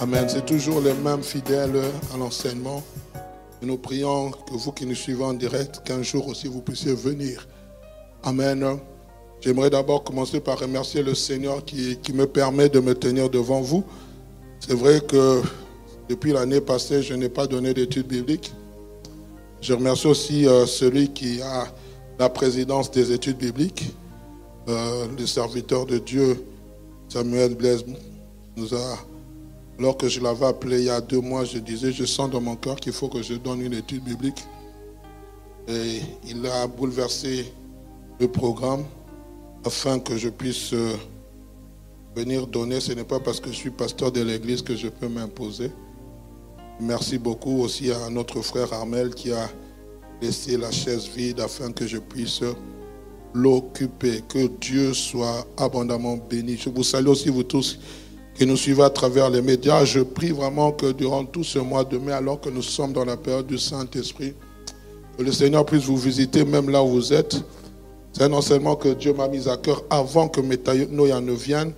Amen. C'est toujours les mêmes fidèles à l'enseignement. Et nous prions que vous qui nous suivez en direct, qu'un jour aussi vous puissiez venir. Amen. J'aimerais d'abord commencer par remercier le Seigneur qui me permet de me tenir devant vous. C'est vrai que depuis l'année passée, je n'ai pas donné d'études bibliques. Je remercie aussi celui qui a la présidence des études bibliques, le serviteur de Dieu, Samuel Blaise, nous a... Alors que je l'avais appelé il y a 2 mois, je disais, je sens dans mon cœur qu'il faut que je donne une étude biblique. Et il a bouleversé le programme afin que je puisse venir donner. Ce n'est pas parce que je suis pasteur de l'église que je peux m'imposer. Merci beaucoup aussi à notre frère Armel qui a laissé la chaise vide afin que je puisse l'occuper. Que Dieu soit abondamment béni. Je vous salue aussi vous tous qui nous suivez à travers les médias. Je prie vraiment que durant tout ce mois de mai, alors que nous sommes dans la période du Saint-Esprit, que le Seigneur puisse vous visiter même là où vous êtes. C'est non seulement que Dieu m'a mis à cœur avant que Métaïnoïa ne vienne,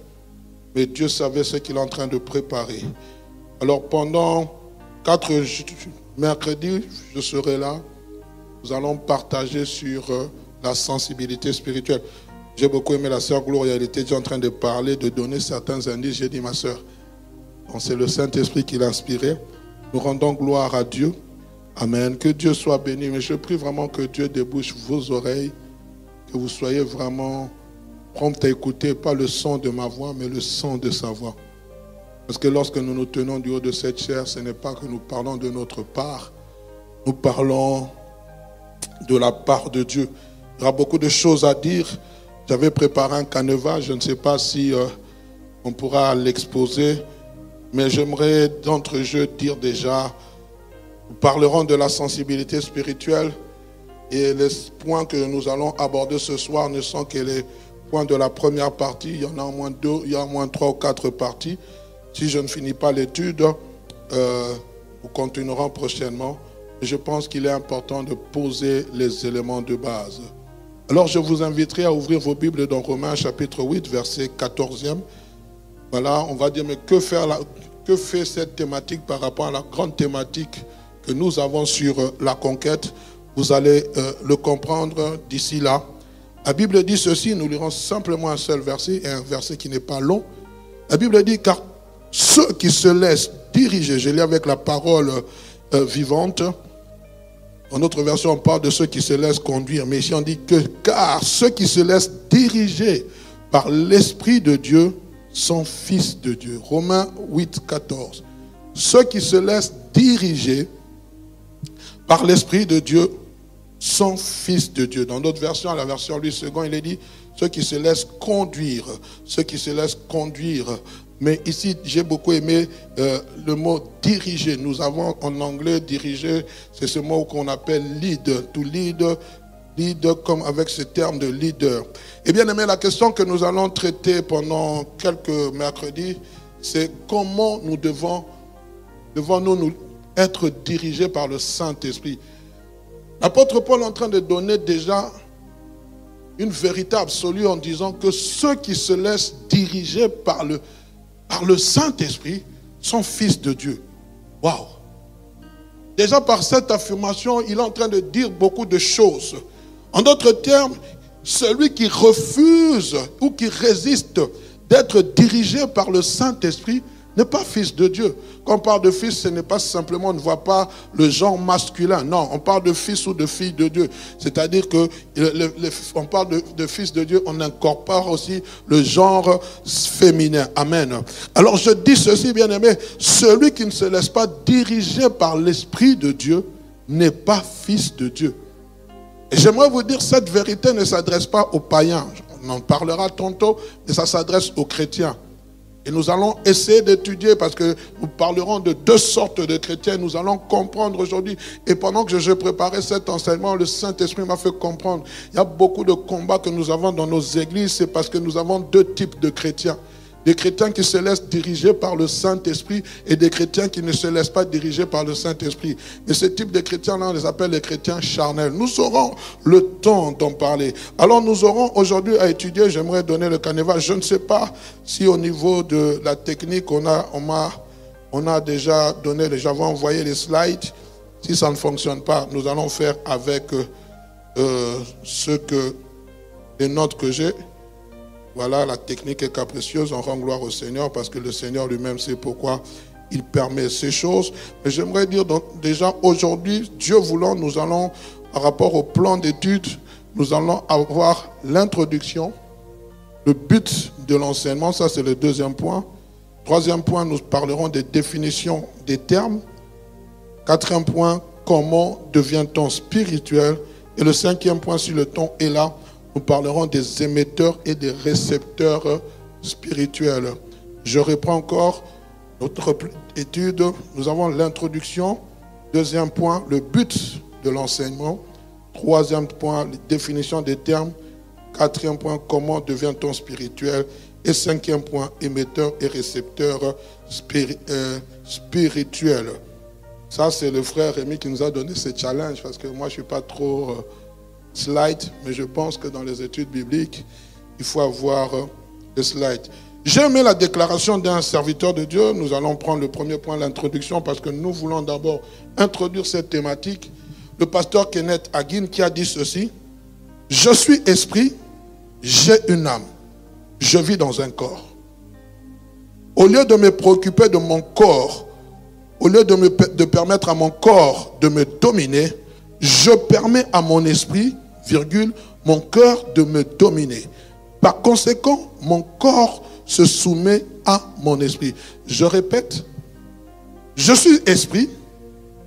mais Dieu savait ce qu'il est en train de préparer. Alors pendant 4 mercredis, je serai là. Nous allons partager sur la sensibilité spirituelle. J'ai beaucoup aimé la sœur Gloria, elle était déjà en train de parler, de donner certains indices. J'ai dit, ma sœur, c'est le Saint-Esprit qui l'a inspiré. Nous rendons gloire à Dieu. Amen. Que Dieu soit béni. Mais je prie vraiment que Dieu débouche vos oreilles, que vous soyez vraiment prompts à écouter, pas le son de ma voix, mais le son de sa voix. Parce que lorsque nous nous tenons du haut de cette chair, ce n'est pas que nous parlons de notre part, nous parlons de la part de Dieu. Il y aura beaucoup de choses à dire. J'avais préparé un canevas, je ne sais pas si on pourra l'exposer, mais j'aimerais d'entrejeu dire déjà, nous parlerons de la sensibilité spirituelle et les points que nous allons aborder ce soir ne sont que les points de la première partie. Il y en a au moins 2, il y a au moins 3 ou 4 parties. Si je ne finis pas l'étude, nous continuerons prochainement. Je pense qu'il est important de poser les éléments de base. Alors je vous inviterai à ouvrir vos Bibles dans Romains chapitre 8, verset 14e. Voilà, on va dire, mais que fait cette thématique par rapport à la grande thématique que nous avons sur la conquête? Vous allez le comprendre d'ici là. La Bible dit ceci, nous lirons simplement un seul verset, et un verset qui n'est pas long. La Bible dit, car ceux qui se laissent diriger, je lis avec la parole vivante. En notre version, on parle de ceux qui se laissent conduire. Mais ici, on dit que car ceux qui se laissent diriger par l'Esprit de Dieu sont fils de Dieu. Romains 8, 14. Ceux qui se laissent diriger par l'Esprit de Dieu sont fils de Dieu. Dans notre version, la version Louis II, il est dit ceux qui se laissent conduire. Ceux qui se laissent conduire. Mais ici, j'ai beaucoup aimé le mot diriger. Nous avons en anglais diriger, c'est ce mot qu'on appelle lead. To lead, lead comme avec ce terme de leader. Et bien aimé, la question que nous allons traiter pendant quelques mercredis, c'est comment nous devons-nous être dirigés par le Saint-Esprit. L'apôtre Paul est en train de donner déjà une véritable absolue en disant que ceux qui se laissent diriger par le Saint-Esprit sont fils de Dieu. Waouh! Déjà par cette affirmation, il est en train de dire beaucoup de choses. En d'autres termes, celui qui refuse ou qui résiste d'être dirigé par le Saint-Esprit n'est pas fils de Dieu. Quand on parle de fils, ce n'est pas simplement, on ne voit pas le genre masculin. Non, on parle de fils ou de fille de Dieu. C'est-à-dire que on parle de fils de Dieu, on incorpore aussi le genre féminin. Amen. Alors je dis ceci, bien aimé, celui qui ne se laisse pas diriger par l'Esprit de Dieu n'est pas fils de Dieu. Et j'aimerais vous dire, cette vérité ne s'adresse pas aux païens. On en parlera tantôt, mais ça s'adresse aux chrétiens. Et nous allons essayer d'étudier parce que nous parlerons de deux sortes de chrétiens. Nous allons comprendre aujourd'hui. Et pendant que je préparais cet enseignement, le Saint-Esprit m'a fait comprendre. Il y a beaucoup de combats que nous avons dans nos églises. C'est parce que nous avons deux types de chrétiens. Des chrétiens qui se laissent diriger par le Saint-Esprit et des chrétiens qui ne se laissent pas diriger par le Saint-Esprit. Et ce type de chrétiens-là, on les appelle les chrétiens charnels. Nous aurons le temps d'en parler. Alors nous aurons aujourd'hui à étudier, j'aimerais donner le canevas. Je ne sais pas si au niveau de la technique, on a déjà donné, j'avais envoyé les slides. Si ça ne fonctionne pas, nous allons faire avec les notes que j'ai. Voilà, la technique est capricieuse, on rend gloire au Seigneur parce que le Seigneur lui-même sait pourquoi il permet ces choses. Mais j'aimerais dire donc, déjà aujourd'hui, Dieu voulant, nous allons, par rapport au plan d'études, nous allons avoir l'introduction, le but de l'enseignement, ça c'est le deuxième point. Troisième point, nous parlerons des définitions des termes. Quatrième point, comment devient-on spirituel? Et le cinquième point, si le temps est là, nous parlerons des émetteurs et des récepteurs spirituels. Je reprends encore notre étude. Nous avons l'introduction. Deuxième point, le but de l'enseignement. Troisième point, les définitions des termes. Quatrième point, comment devient-on spirituel? Et cinquième point, émetteurs et récepteurs spirituels. Ça, c'est le frère Rémi qui nous a donné ce challenge parce que moi, je ne suis pas trop... slide, mais je pense que dans les études bibliques, il faut avoir des slides. J'ai aimé la déclaration d'un serviteur de Dieu. Nous allons prendre le premier point, l'introduction, parce que nous voulons d'abord introduire cette thématique. Le pasteur Kenneth Hagin qui a dit ceci: je suis esprit, j'ai une âme, je vis dans un corps. Au lieu de me préoccuper de mon corps, au lieu de permettre à mon corps de me dominer, je permets à mon esprit, mon cœur de me dominer. Par conséquent, mon corps se soumet à mon esprit. Je répète, je suis esprit,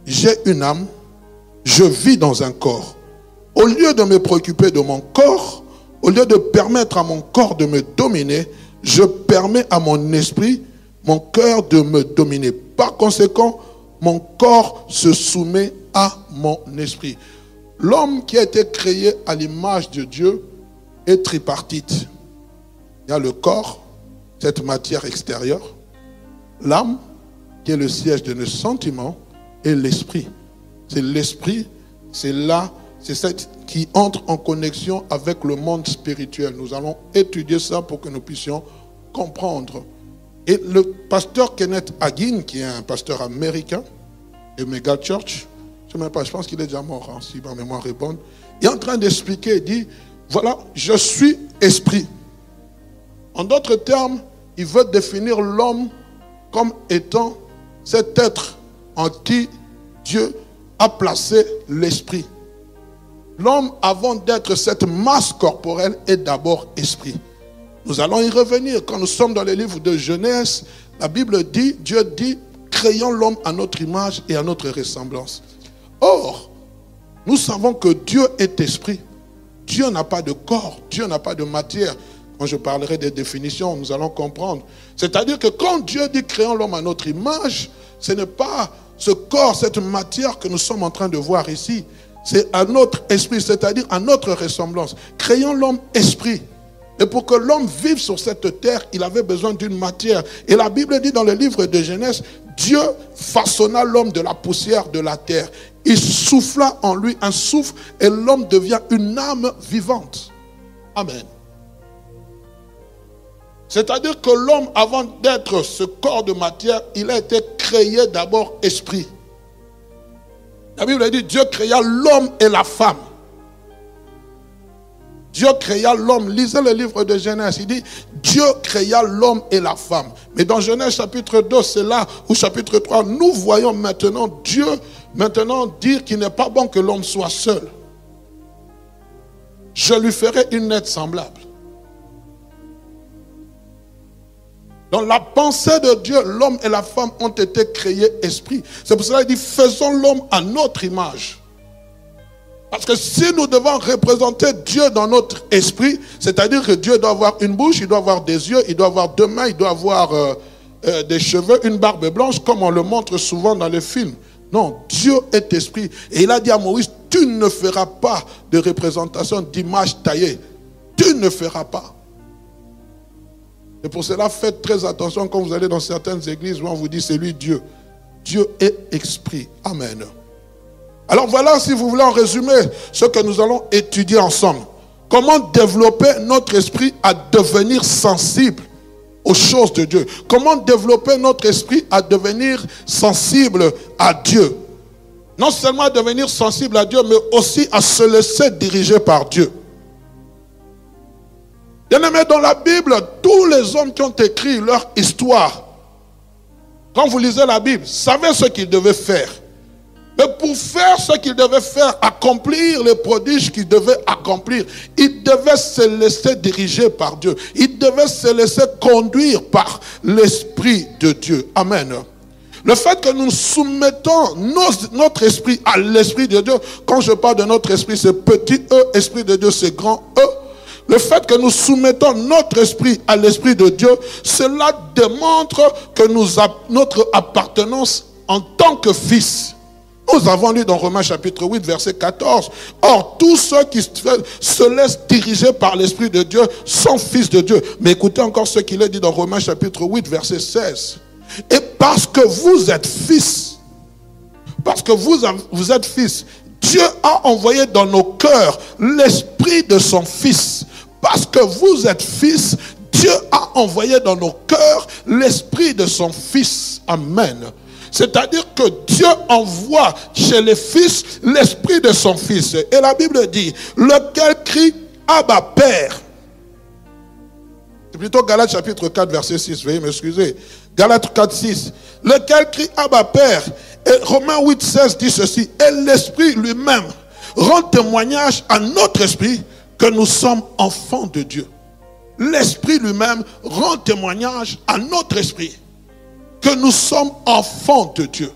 j'ai une âme, je vis dans un corps. Au lieu de me préoccuper de mon corps, au lieu de permettre à mon corps de me dominer, je permets à mon esprit, mon cœur de me dominer. Par conséquent, mon corps se soumet à mon esprit. L'homme qui a été créé à l'image de Dieu est tripartite. Il y a le corps, cette matière extérieure, l'âme, qui est le siège de nos sentiments, et l'esprit. C'est l'esprit, c'est là, c'est cette qui entre en connexion avec le monde spirituel. Nous allons étudier ça pour que nous puissions comprendre. Et le pasteur Kenneth Hagin, qui est un pasteur américain, et Mega Church, je ne sais même pas, je pense qu'il est déjà mort, hein, si ma mémoire est bonne. Il est en train d'expliquer, il dit, voilà, je suis esprit. En d'autres termes, il veut définir l'homme comme étant cet être en qui Dieu a placé l'esprit. L'homme, avant d'être cette masse corporelle, est d'abord esprit. Nous allons y revenir. Quand nous sommes dans les livres de Genèse, la Bible dit, Dieu dit, créons l'homme à notre image et à notre ressemblance. Or, nous savons que Dieu est esprit. Dieu n'a pas de corps, Dieu n'a pas de matière. Quand je parlerai des définitions, nous allons comprendre. C'est-à-dire que quand Dieu dit créons l'homme à notre image, ce n'est pas ce corps, cette matière que nous sommes en train de voir ici. C'est à notre esprit, c'est-à-dire à notre ressemblance. Créons l'homme esprit. Et pour que l'homme vive sur cette terre, il avait besoin d'une matière. Et la Bible dit dans le livre de Genèse, Dieu façonna l'homme de la poussière de la terre. Il souffla en lui un souffle et l'homme devient une âme vivante. Amen. C'est-à-dire que l'homme, avant d'être ce corps de matière, il a été créé d'abord esprit. La Bible dit, Dieu créa l'homme et la femme. Dieu créa l'homme. Lisez le livre de Genèse. Il dit, Dieu créa l'homme et la femme. Mais dans Genèse chapitre 2, c'est là, ou chapitre 3, nous voyons maintenant Dieu dire qu'il n'est pas bon que l'homme soit seul. Je lui ferai une aide semblable. Dans la pensée de Dieu, l'homme et la femme ont été créés esprit. C'est pour cela qu'il dit, faisons l'homme à notre image. Parce que si nous devons représenter Dieu dans notre esprit, c'est-à-dire que Dieu doit avoir une bouche, il doit avoir des yeux, il doit avoir deux mains, il doit avoir des cheveux, une barbe blanche, comme on le montre souvent dans les films. Non, Dieu est esprit. Et il a dit à Moïse, tu ne feras pas de représentation d'image taillée. Tu ne feras pas. Et pour cela, faites très attention quand vous allez dans certaines églises où on vous dit c'est lui Dieu. Dieu est esprit. Amen. Alors voilà, si vous voulez en résumer, ce que nous allons étudier ensemble. Comment développer notre esprit à devenir sensible aux choses de Dieu. Comment développer notre esprit à devenir sensible à Dieu. Non seulement à devenir sensible à Dieu, mais aussi à se laisser diriger par Dieu. Bien-aimés, dans la Bible, tous les hommes qui ont écrit leur histoire, quand vous lisez la Bible, savaient ce qu'ils devaient faire. Mais pour faire ce qu'ils devaient faire, accomplir les prodiges qu'ils devaient accomplir, ils devaient se laisser diriger par Dieu. Ils devaient se laisser conduire par l'Esprit de Dieu. Amen. Le fait que nous soumettons notre esprit à l'Esprit de Dieu, quand je parle de notre esprit, c'est petit E, Esprit de Dieu, c'est grand E. Le fait que nous soumettons notre esprit à l'Esprit de Dieu, cela démontre que notre appartenance en tant que fils. Nous avons lu dans Romains chapitre 8, verset 14. Or, tous ceux qui se laissent diriger par l'Esprit de Dieu sont fils de Dieu. Mais écoutez encore ce qu'il est dit dans Romains chapitre 8, verset 16. Et parce que vous êtes fils, parce que vous êtes fils, Dieu a envoyé dans nos cœurs l'Esprit de son Fils. Parce que vous êtes fils, Dieu a envoyé dans nos cœurs l'Esprit de son Fils. Amen. C'est-à-dire que Dieu envoie chez les fils l'Esprit de son Fils. Et la Bible dit, lequel crie Abba Père. C'est plutôt Galates chapitre 4 verset 6, veuillez m'excuser. Galates 4, 6. Lequel crie Abba Père. Et Romains 8, 16 dit ceci. Et l'Esprit lui-même rend témoignage à notre esprit que nous sommes enfants de Dieu. L'Esprit lui-même rend témoignage à notre esprit que nous sommes enfants de Dieu.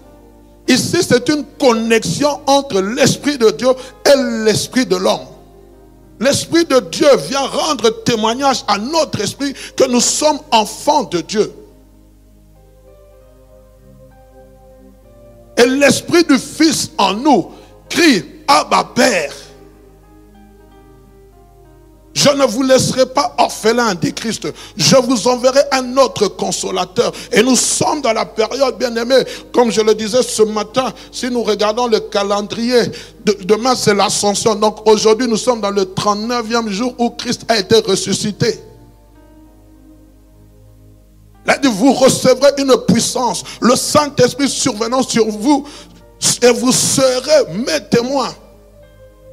Ici, c'est une connexion entre l'Esprit de Dieu et l'Esprit de l'homme. L'Esprit de Dieu vient rendre témoignage à notre esprit que nous sommes enfants de Dieu. Et l'Esprit du Fils en nous crie Abba Père. Je ne vous laisserai pas orphelins, dit Christ. Je vous enverrai un autre consolateur. Et nous sommes dans la période, bien aimée, comme je le disais ce matin, si nous regardons le calendrier, demain c'est l'ascension. Donc aujourd'hui nous sommes dans le 39e jour où Christ a été ressuscité. Là, vous recevrez une puissance, le Saint-Esprit survenant sur vous, et vous serez mes témoins.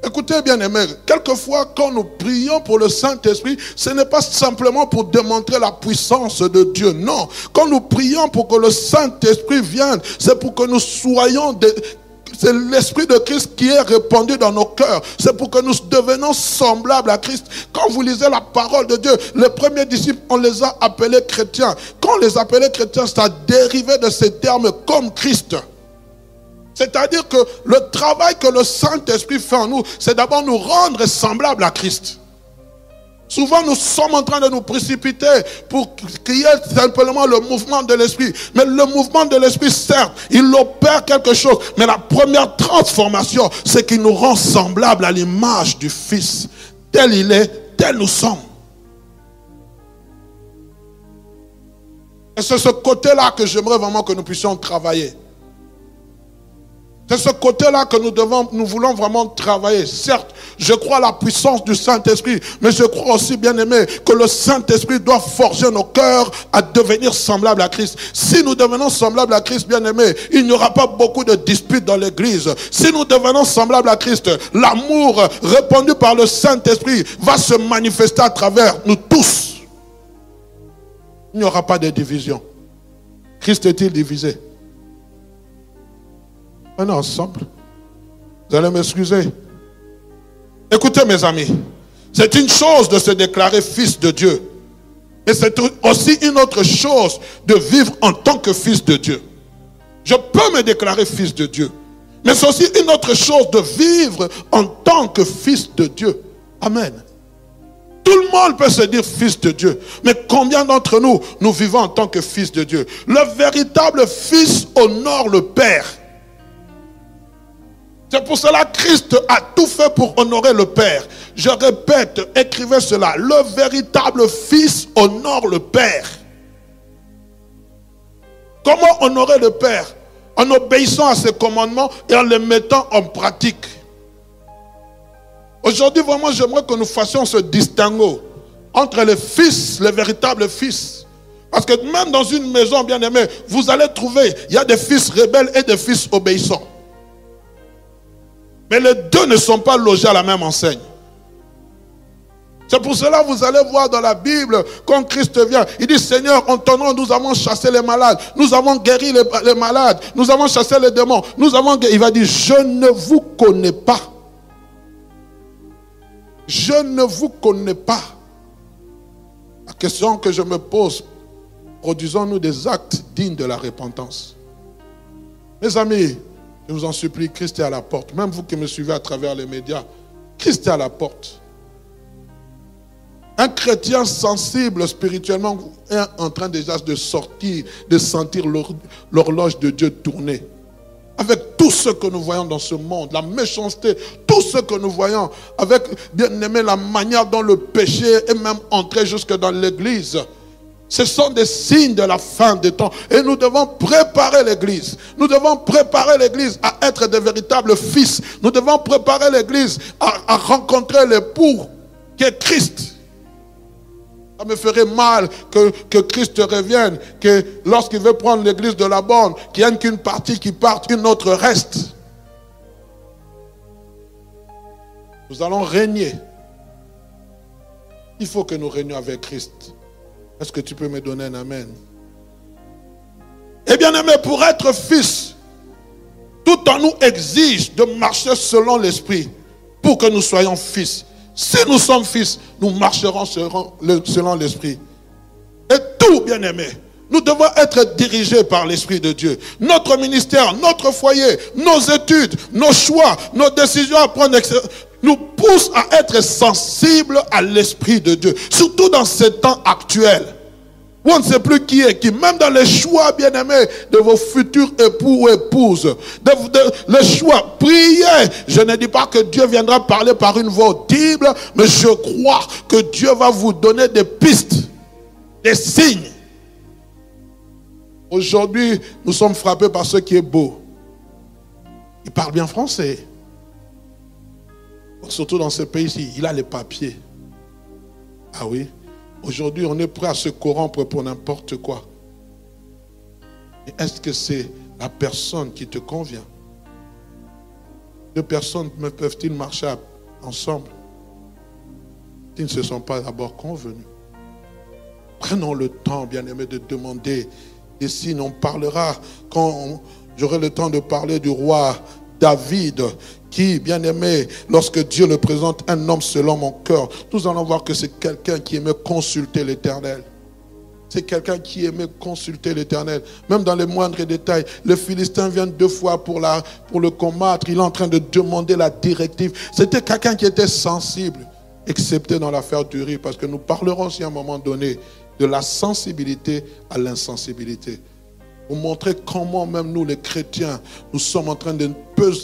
Écoutez bien aimés, quelquefois quand nous prions pour le Saint-Esprit, ce n'est pas simplement pour démontrer la puissance de Dieu, non. Quand nous prions pour que le Saint-Esprit vienne, c'est pour que nous soyons c'est l'Esprit de Christ qui est répandu dans nos cœurs. C'est pour que nous devenons semblables à Christ. Quand vous lisez la parole de Dieu, les premiers disciples, on les a appelés chrétiens. Quand on les appelait chrétiens, ça dérivait de ces termes comme Christ. C'est-à-dire que le travail que le Saint-Esprit fait en nous, c'est d'abord nous rendre semblables à Christ. Souvent, nous sommes en train de nous précipiter pour qu'il y ait simplement le mouvement de l'Esprit. Mais le mouvement de l'Esprit, certes, il opère quelque chose. Mais la première transformation, c'est qu'il nous rend semblables à l'image du Fils. Tel il est, tel nous sommes. Et c'est ce côté-là que j'aimerais vraiment que nous puissions travailler. C'est ce côté-là que nous voulons vraiment travailler. Certes, je crois à la puissance du Saint-Esprit, mais je crois aussi, bien aimé, que le Saint-Esprit doit forger nos cœurs à devenir semblables à Christ. Si nous devenons semblables à Christ, bien aimé, il n'y aura pas beaucoup de disputes dans l'église. Si nous devenons semblables à Christ, l'amour répandu par le Saint-Esprit va se manifester à travers nous tous. Il n'y aura pas de division. Christ est-il divisé? On est ensemble. Vous allez m'excuser. Écoutez mes amis, c'est une chose de se déclarer fils de Dieu. Mais c'est aussi une autre chose de vivre en tant que fils de Dieu. Je peux me déclarer fils de Dieu. Mais c'est aussi une autre chose de vivre en tant que fils de Dieu. Amen. Tout le monde peut se dire fils de Dieu. Mais combien d'entre nous, nous vivons en tant que fils de Dieu? Le véritable fils honore le Père. C'est pour cela que Christ a tout fait pour honorer le Père. Je répète, écrivez cela. Le véritable fils honore le Père. Comment honorer le Père? En obéissant à ses commandements et en les mettant en pratique. Aujourd'hui, vraiment, j'aimerais que nous fassions ce distinguo entre les fils, les véritables fils. Parce que même dans une maison, bien aimée, vous allez trouver, il y a des fils rebelles et des fils obéissants. Mais les deux ne sont pas logés à la même enseigne. C'est pour cela que vous allez voir dans la Bible, quand Christ vient, il dit, Seigneur, en ton nom, nous avons chassé les malades, nous avons guéri les malades, nous avons chassé les démons, nous avons guéri. Il va dire, je ne vous connais pas. Je ne vous connais pas. La question que je me pose, produisons-nous des actes dignes de la repentance? Mes amis, je vous en supplie, Christ est à la porte. Même vous qui me suivez à travers les médias, Christ est à la porte. Un chrétien sensible spirituellement est en train déjà de sortir, de sentir l'horloge de Dieu tourner. Avec tout ce que nous voyons dans ce monde, la méchanceté, tout ce que nous voyons, avec, bien aimé, la manière dont le péché est même entré jusque dans l'église. Ce sont des signes de la fin des temps. Et nous devons préparer l'église. Nous devons préparer l'église à être de véritables fils. Nous devons préparer l'église à rencontrer l'époux qui est Christ. Ça me ferait mal que Christ revienne, que lorsqu'il veut prendre l'église de la borne, qu'il n'y ait qu'une partie qui parte, une autre reste. Nous allons régner. Il faut que nous régnions avec Christ. Est-ce que tu peux me donner un amen? Eh bien aimé, pour être fils, tout en nous exige de marcher selon l'esprit pour que nous soyons fils. Si nous sommes fils, nous marcherons selon l'esprit. Et tout, bien aimé, nous devons être dirigés par l'Esprit de Dieu. Notre ministère, notre foyer, nos études, nos choix, nos décisions à prendre nous poussent à être sensibles à l'Esprit de Dieu. Surtout dans ces temps actuels, où on ne sait plus qui est qui. Même dans les choix, bien aimés, de vos futurs époux ou épouses. Les choix, priez. Je ne dis pas que Dieu viendra parler par une voix audible, mais je crois que Dieu va vous donner des pistes, des signes. Aujourd'hui, nous sommes frappés par ce qui est beau. Il parle bien français. Surtout dans ce pays-ci, il a les papiers. Ah oui? Aujourd'hui, on est prêt à se corrompre pour n'importe quoi. Mais est-ce que c'est la personne qui te convient? Deux personnes peuvent-ils marcher ensemble s'ils ne se sont pas d'abord convenus? Prenons le temps, bien-aimés, de demander des signes. On parlera, quand j'aurai le temps de parler du roi David, qui, bien aimé, lorsque Dieu le présente, un homme selon mon cœur, nous allons voir que c'est quelqu'un qui aimait consulter l'Éternel. C'est quelqu'un qui aimait consulter l'Éternel. Même dans les moindres détails, le Philistin vient 2 fois pour le combattre. Il est en train de demander la directive. C'était quelqu'un qui était sensible, excepté dans l'affaire d'Uri, parce que nous parlerons aussi à un moment donné de la sensibilité à l'insensibilité. Pour montrer comment même nous les chrétiens, nous sommes en train de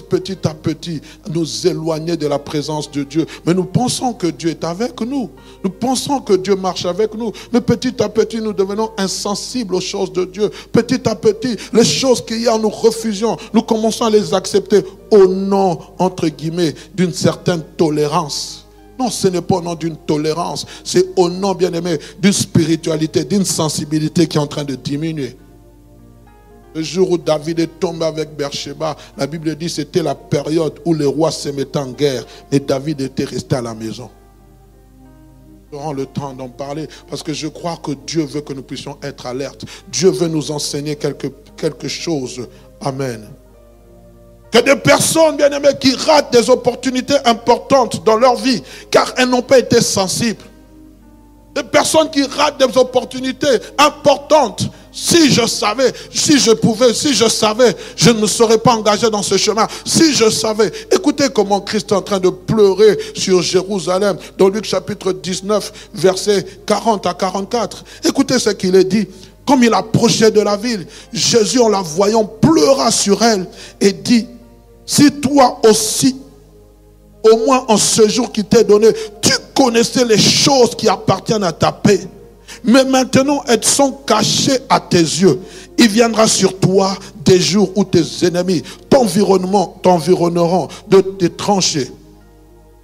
petit à petit nous éloigner de la présence de Dieu. Mais nous pensons que Dieu est avec nous. Nous pensons que Dieu marche avec nous. Mais petit à petit, nous devenons insensibles aux choses de Dieu. Petit à petit, les choses qu'hier nous refusions, nous commençons à les accepter au nom, entre guillemets, d'une certaine tolérance. Non, ce n'est pas au nom d'une tolérance. C'est au nom, bien aimé, d'une spiritualité, d'une sensibilité qui est en train de diminuer. Le jour où David est tombé avec Beersheba, la Bible dit que c'était la période où les rois se mettaient en guerre. Et David était resté à la maison. Nous aurons le temps d'en parler parce que je crois que Dieu veut que nous puissions être alertes. Dieu veut nous enseigner quelque chose. Amen. Que des personnes, bien aimées, qui ratent des opportunités importantes dans leur vie car elles n'ont pas été sensibles. Des personnes qui ratent des opportunités importantes Si je savais, si je pouvais, si je savais, je ne me serais pas engagé dans ce chemin. Si je savais. Écoutez comment Christ est en train de pleurer sur Jérusalem. Dans Luc chapitre 19, versets 40 à 44. Écoutez ce qu'il est dit. Comme il approchait de la ville, Jésus, en la voyant, pleura sur elle et dit, si toi aussi, au moins en ce jour qui t'est donné, tu connaissais les choses qui appartiennent à ta paix. Mais maintenant, elles sont cachées à tes yeux. Il viendra sur toi des jours où tes ennemis t'environneront de tes tranchées,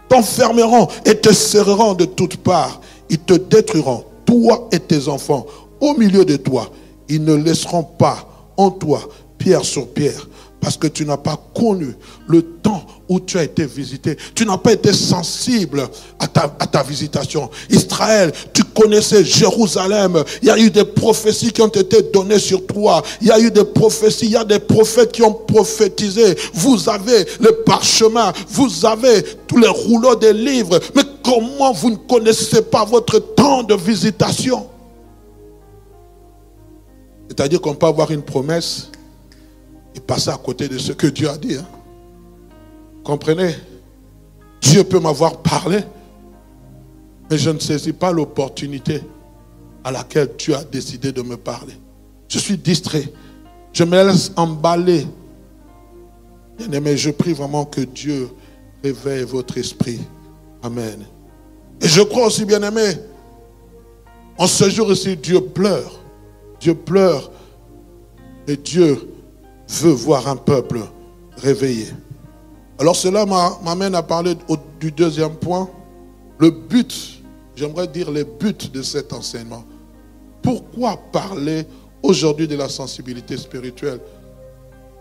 t'enfermeront et te serreront de toutes parts. Ils te détruiront, toi et tes enfants. Au milieu de toi, ils ne laisseront pas en toi pierre sur pierre. Parce que tu n'as pas connu le temps où tu as été visité. Tu n'as pas été sensible à ta visitation. Israël, tu connaissais Jérusalem. Il y a eu des prophéties qui ont été données sur toi. Il y a eu des prophéties. Il y a des prophètes qui ont prophétisé. Vous avez le parchemin. Vous avez tous les rouleaux des livres. Mais comment vous ne connaissez pas votre temps de visitation? C'est-à-dire qu'on peut avoir une promesse et passer à côté de ce que Dieu a dit. Hein? Comprenez? Dieu peut m'avoir parlé, mais je ne saisis pas l'opportunité à laquelle Dieu a décidé de me parler. Je suis distrait. Je me laisse emballer. Bien-aimé, je prie vraiment que Dieu réveille votre esprit. Amen. Et je crois aussi, bien-aimé, en ce jour aussi, Dieu pleure. Dieu pleure et Dieu veut voir un peuple réveillé. Alors cela m'amène à parler du deuxième point. Le but, j'aimerais dire les buts de cet enseignement. Pourquoi parler aujourd'hui de la sensibilité spirituelle?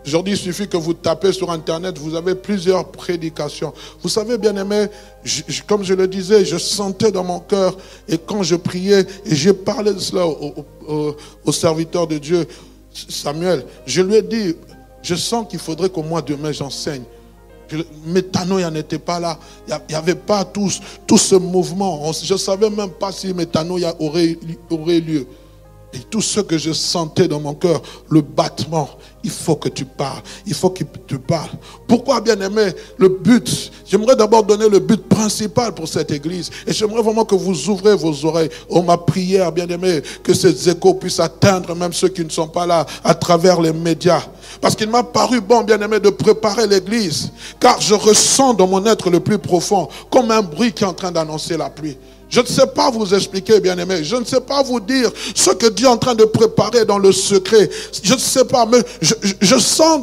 Aujourd'hui, il suffit que vous tapez sur Internet, vous avez plusieurs prédications. Vous savez, bien-aimé, comme je le disais, je sentais dans mon cœur, et quand je priais, et j'ai parlé de cela au serviteur de Dieu, Samuel, je lui ai dit, je sens qu'il faudrait qu'au mois de mai, j'enseigne. Métanoïa n'était pas là. Il n'y avait pas tout ce mouvement. Je ne savais même pas si Métanoïa aurait lieu. Et tout ce que je sentais dans mon cœur, le battement, il faut que tu parles. Il faut que tu parles. Pourquoi, bien-aimé, le but? J'aimerais d'abord donner le but principal pour cette église. Et j'aimerais vraiment que vous ouvrez vos oreilles. Oh, ma prière, bien-aimé, que ces échos puissent atteindre même ceux qui ne sont pas là à travers les médias. Parce qu'il m'a paru bon, bien-aimé, de préparer l'église. Car je ressens dans mon être le plus profond comme un bruit qui est en train d'annoncer la pluie. Je ne sais pas vous expliquer, bien-aimé. Je ne sais pas vous dire ce que Dieu est en train de préparer dans le secret. Je ne sais pas, mais je sens,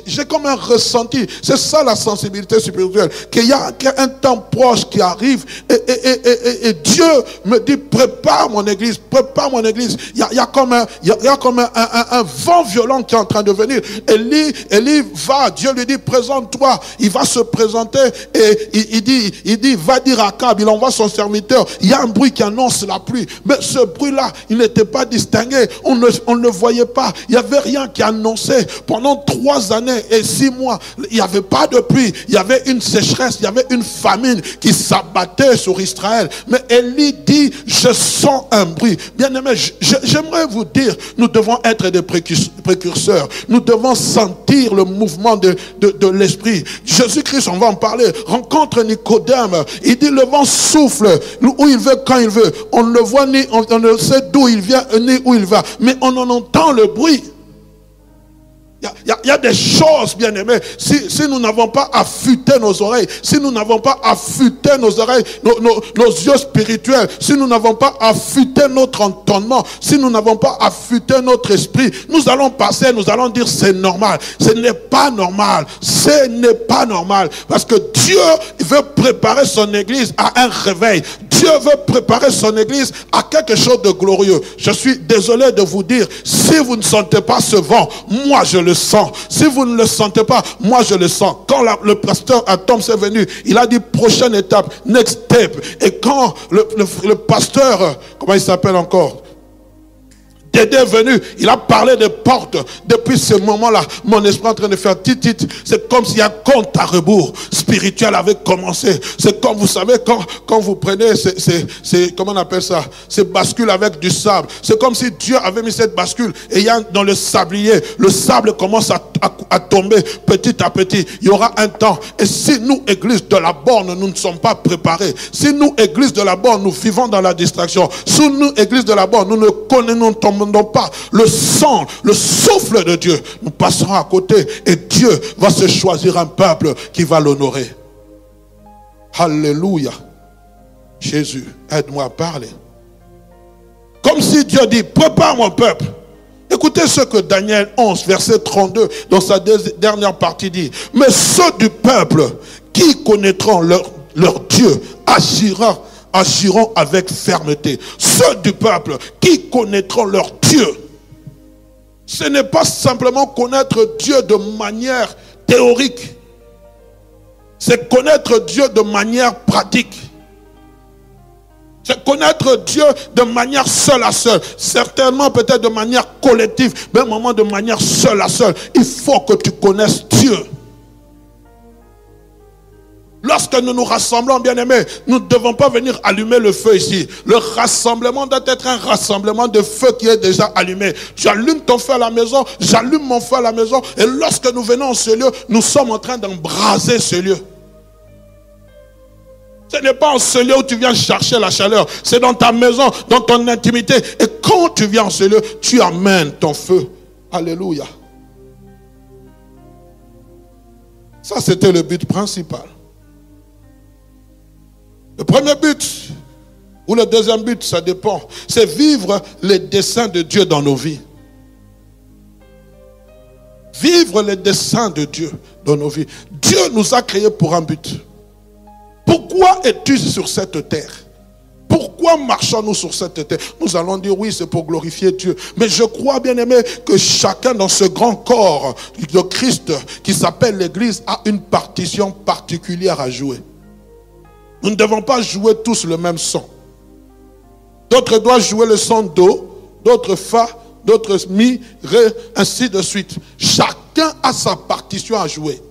j'ai comme un ressenti. C'est ça la sensibilité spirituelle. Qu'il y a un temps proche qui arrive et Dieu me dit, prépare mon église, prépare mon église. Il y a comme un vent violent qui est en train de venir. Élie va, Dieu lui dit, présente-toi. Il va se présenter et il dit, va dire à Akab, il envoie son serviteur. Il y a un bruit qui annonce la pluie. Mais ce bruit-là, il n'était pas distingué. On ne le voyait pas. Il n'y avait rien qui annonçait. Pendant 3 années et 6 mois, il n'y avait pas de pluie. Il y avait une sécheresse. Il y avait une famine qui s'abattait sur Israël. Mais Élie dit, je sens un bruit. Bien-aimé, j'aimerais vous dire, nous devons être des précurseurs. Nous devons sentir le mouvement de l'esprit. Jésus-Christ, on va en parler, rencontre Nicodème. Il dit, le vent souffle où il veut, quand il veut. On ne le voit ni, on ne sait d'où il vient, ni où il va. Mais on en entend le bruit. Il y a des choses, bien aimées. Si nous n'avons pas affûté nos oreilles, si nous n'avons pas affûté nos oreilles, nos yeux spirituels, si nous n'avons pas affûté notre entendement, si nous n'avons pas affûté notre esprit, nous allons passer, nous allons dire c'est normal. Ce n'est pas normal. Ce n'est pas normal. Parce que Dieu veut préparer son église à un réveil. Dieu veut préparer son église à quelque chose de glorieux. Je suis désolé de vous dire, si vous ne sentez pas ce vent, moi je le sens. Si vous ne le sentez pas, moi je le sens. Quand le pasteur Tom est venu, il a dit prochaine étape, next step. Et quand le pasteur, comment il s'appelle encore? Dédé est venu, il a parlé des portes. Depuis ce moment-là, mon esprit est en train de faire tit. C'est comme si un compte à rebours spirituel avait commencé. C'est comme, vous savez, quand vous prenez, comment on appelle ça? Ces bascules avec du sable. C'est comme si Dieu avait mis cette bascule et il y a dans le sablier, le sable commence à tomber petit à petit. Il y aura un temps. Et si nous, église de la borne, nous ne sommes pas préparés, si nous, église de la borne, nous vivons dans la distraction, si nous, église de la borne, nous ne tombons pas le sang, le souffle de Dieu, nous passerons à côté et Dieu va se choisir un peuple qui va l'honorer. Alléluia. Jésus, aide-moi à parler. Comme si Dieu dit, prépare mon peuple. Écoutez ce que Daniel 11, verset 32, dans sa dernière partie dit. Mais ceux du peuple qui connaîtront leur Dieu agiront avec fermeté. Ceux du peuple qui connaîtront leur Dieu. Ce n'est pas simplement connaître Dieu de manière théorique. C'est connaître Dieu de manière pratique. C'est connaître Dieu de manière seule à seule. Certainement peut-être de manière collective, mais à un moment de manière seule à seule. Il faut que tu connaisses Dieu. Lorsque nous nous rassemblons, bien-aimés, nous ne devons pas venir allumer le feu ici. Le rassemblement doit être un rassemblement de feu qui est déjà allumé. Tu allumes ton feu à la maison, j'allume mon feu à la maison. Et lorsque nous venons en ce lieu, nous sommes en train d'embraser ce lieu. Ce n'est pas en ce lieu où tu viens chercher la chaleur. C'est dans ta maison, dans ton intimité. Et quand tu viens en ce lieu, tu amènes ton feu. Alléluia. Ça, c'était le but principal. Le premier but, ou le deuxième but, ça dépend. C'est vivre les desseins de Dieu dans nos vies. Vivre les desseins de Dieu dans nos vies. Dieu nous a créés pour un but. Pourquoi es-tu sur cette terre? Pourquoi marchons-nous sur cette terre? Nous allons dire oui, c'est pour glorifier Dieu. Mais je crois, bien aimé, que chacun dans ce grand corps de Christ qui s'appelle l'Église a une partition particulière à jouer. Nous ne devons pas jouer tous le même son. D'autres doivent jouer le son Do, d'autres Fa, d'autres Mi, Ré, ainsi de suite. Chacun a sa partition à jouer.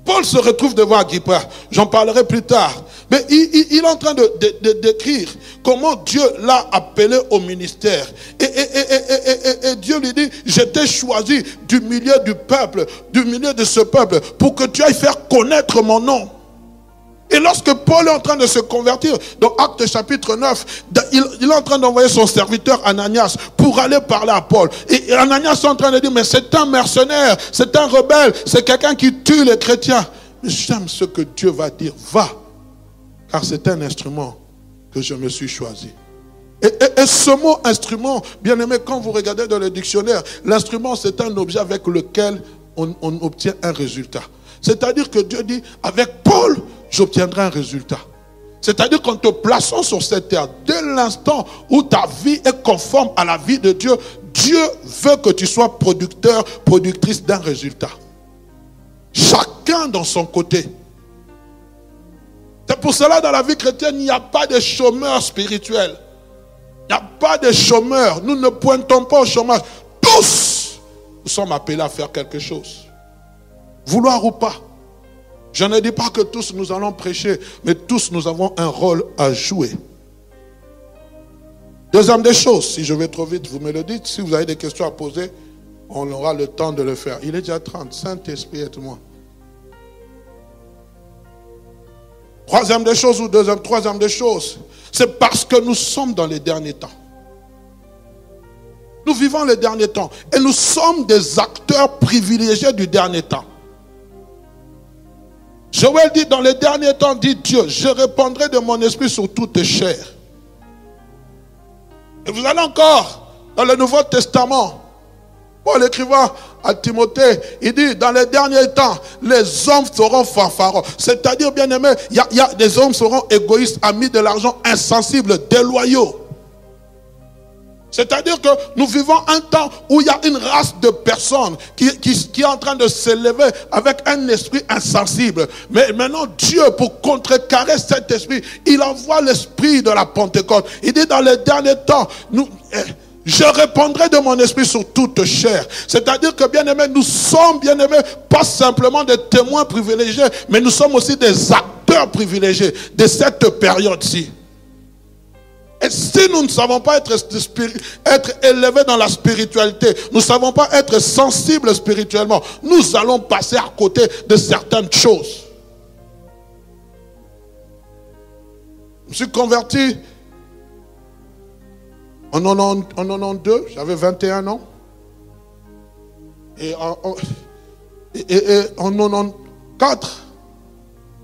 Paul se retrouve devant Agrippa. J'en parlerai plus tard. Mais il est en train de décrire comment Dieu l'a appelé au ministère. Et Dieu lui dit, je t'ai choisi du milieu du peuple, du milieu de ce peuple, pour que tu ailles faire connaître mon nom. Et lorsque Paul est en train de se convertir, dans Actes chapitre 9, il est en train d'envoyer son serviteur Ananias pour aller parler à Paul. Et Ananias est en train de dire, mais c'est un mercenaire, c'est un rebelle, c'est quelqu'un qui tue les chrétiens. Mais j'aime ce que Dieu va dire, va, car c'est un instrument que je me suis choisi. Et ce mot instrument, bien aimé, quand vous regardez dans le dictionnaire, l'instrument c'est un objet avec lequel on obtient un résultat. C'est-à-dire que Dieu dit, avec Paul, j'obtiendrai un résultat. C'est-à-dire qu'en te plaçant sur cette terre, dès l'instant où ta vie est conforme à la vie de Dieu, Dieu veut que tu sois producteur, productrice d'un résultat. Chacun dans son côté. C'est pour cela dans la vie chrétienne, il n'y a pas de chômeurs spirituels. Il n'y a pas de chômeurs. Nous ne pointons pas au chômage. Tous, nous sommes appelés à faire quelque chose. Vouloir ou pas. Je ne dis pas que tous nous allons prêcher, mais tous nous avons un rôle à jouer. Deuxième des choses, si je vais trop vite, vous me le dites. Si vous avez des questions à poser, on aura le temps de le faire. Il est déjà 30. Saint-Esprit, aide-moi. Troisième des choses, troisième des choses, c'est parce que nous sommes dans les derniers temps. Nous vivons les derniers temps et nous sommes des acteurs privilégiés du dernier temps. Joël dit, dans les derniers temps, dit Dieu, je répandrai de mon esprit sur toute chair. Et vous allez encore dans le Nouveau Testament. Paul écrivant à Timothée, il dit, dans les derniers temps, les hommes seront fanfarons. C'est-à-dire, bien aimé, il y a des hommes seront égoïstes, amis de l'argent, insensibles, déloyaux. C'est-à-dire que nous vivons un temps où il y a une race de personnes qui est en train de s'élever avec un esprit insensible. Mais maintenant, Dieu, pour contrecarrer cet esprit, il envoie l'esprit de la Pentecôte. Il dit dans les derniers temps, je répandrai de mon esprit sur toute chair. C'est-à-dire que, bien-aimés, nous sommes, bien-aimés, pas simplement des témoins privilégiés, mais nous sommes aussi des acteurs privilégiés de cette période-ci. Et si nous ne savons pas être élevés dans la spiritualité, nous ne savons pas être sensibles spirituellement, nous allons passer à côté de certaines choses. Je me suis converti en 92, j'avais 21 ans. Et en 94,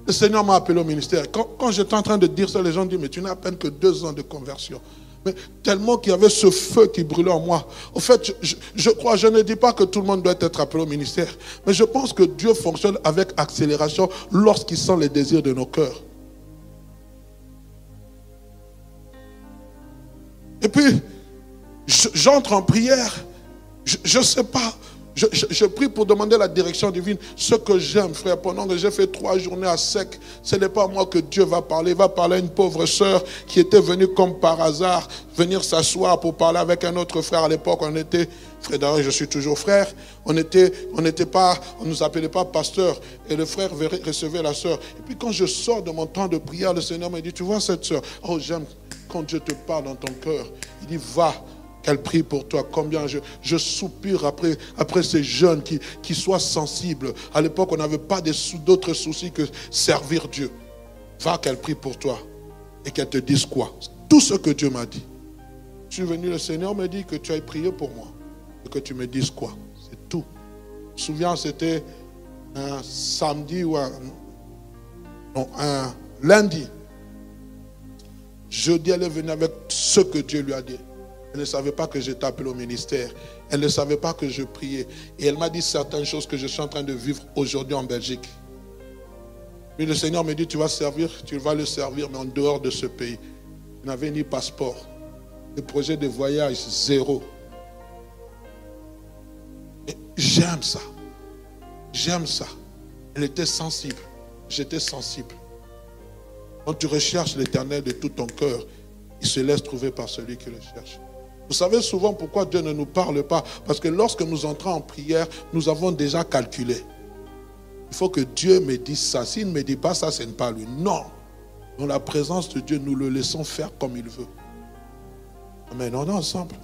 le Seigneur m'a appelé au ministère. Quand j'étais en train de dire ça, les gens disent, mais tu n'as à peine que 2 ans de conversion. Mais tellement qu'il y avait ce feu qui brûlait en moi. Au fait, je ne dis pas que tout le monde doit être appelé au ministère. Mais je pense que Dieu fonctionne avec accélération lorsqu'il sent les désirs de nos cœurs. Et puis, j'entre en prière. Je ne sais pas. Je prie pour demander la direction divine. Ce que j'aime, frère, pendant que j'ai fait 3 journées à sec, ce n'est pas à moi que Dieu va parler. Il va parler à une pauvre sœur qui était venue comme par hasard, venir s'asseoir pour parler avec un autre frère. À l'époque, on était, frère d'ailleurs, je suis toujours frère, on ne nous appelait pas pasteur. Et le frère recevait la sœur. Et puis quand je sors de mon temps de prière, le Seigneur m'a dit, tu vois cette sœur, oh j'aime quand Dieu te parle dans ton cœur. Il dit, va. Qu'elle prie pour toi. Combien je soupire après ces jeunes qui soient sensibles. À l'époque, on n'avait pas d'autres soucis que servir Dieu. Va qu'elle prie pour toi et qu'elle te dise quoi. Tout ce que Dieu m'a dit. Je suis venu, le Seigneur me dit que tu ailles prier pour moi et que tu me dises quoi. C'est tout. Je me souviens, c'était un samedi ou un lundi. Jeudi, elle est venue avec ce que Dieu lui a dit. Elle ne savait pas que j'étais appelé au ministère. Elle ne savait pas que je priais. Et elle m'a dit certaines choses que je suis en train de vivre aujourd'hui en Belgique. Puis le Seigneur me dit, tu vas le servir, mais en dehors de ce pays. Je n'avais ni passeport. Le projet de voyage, 0. Et j'aime ça. J'aime ça. Elle était sensible. J'étais sensible. Quand tu recherches l'Éternel de tout ton cœur, il se laisse trouver par celui qui le cherche. Vous savez souvent pourquoi Dieu ne nous parle pas? Parce que lorsque nous entrons en prière, nous avons déjà calculé. Il faut que Dieu me dise ça. S'il ne me dit pas ça, ce n'est pas lui. Non. Dans la présence de Dieu, nous le laissons faire comme il veut. Amen. On est ensemble.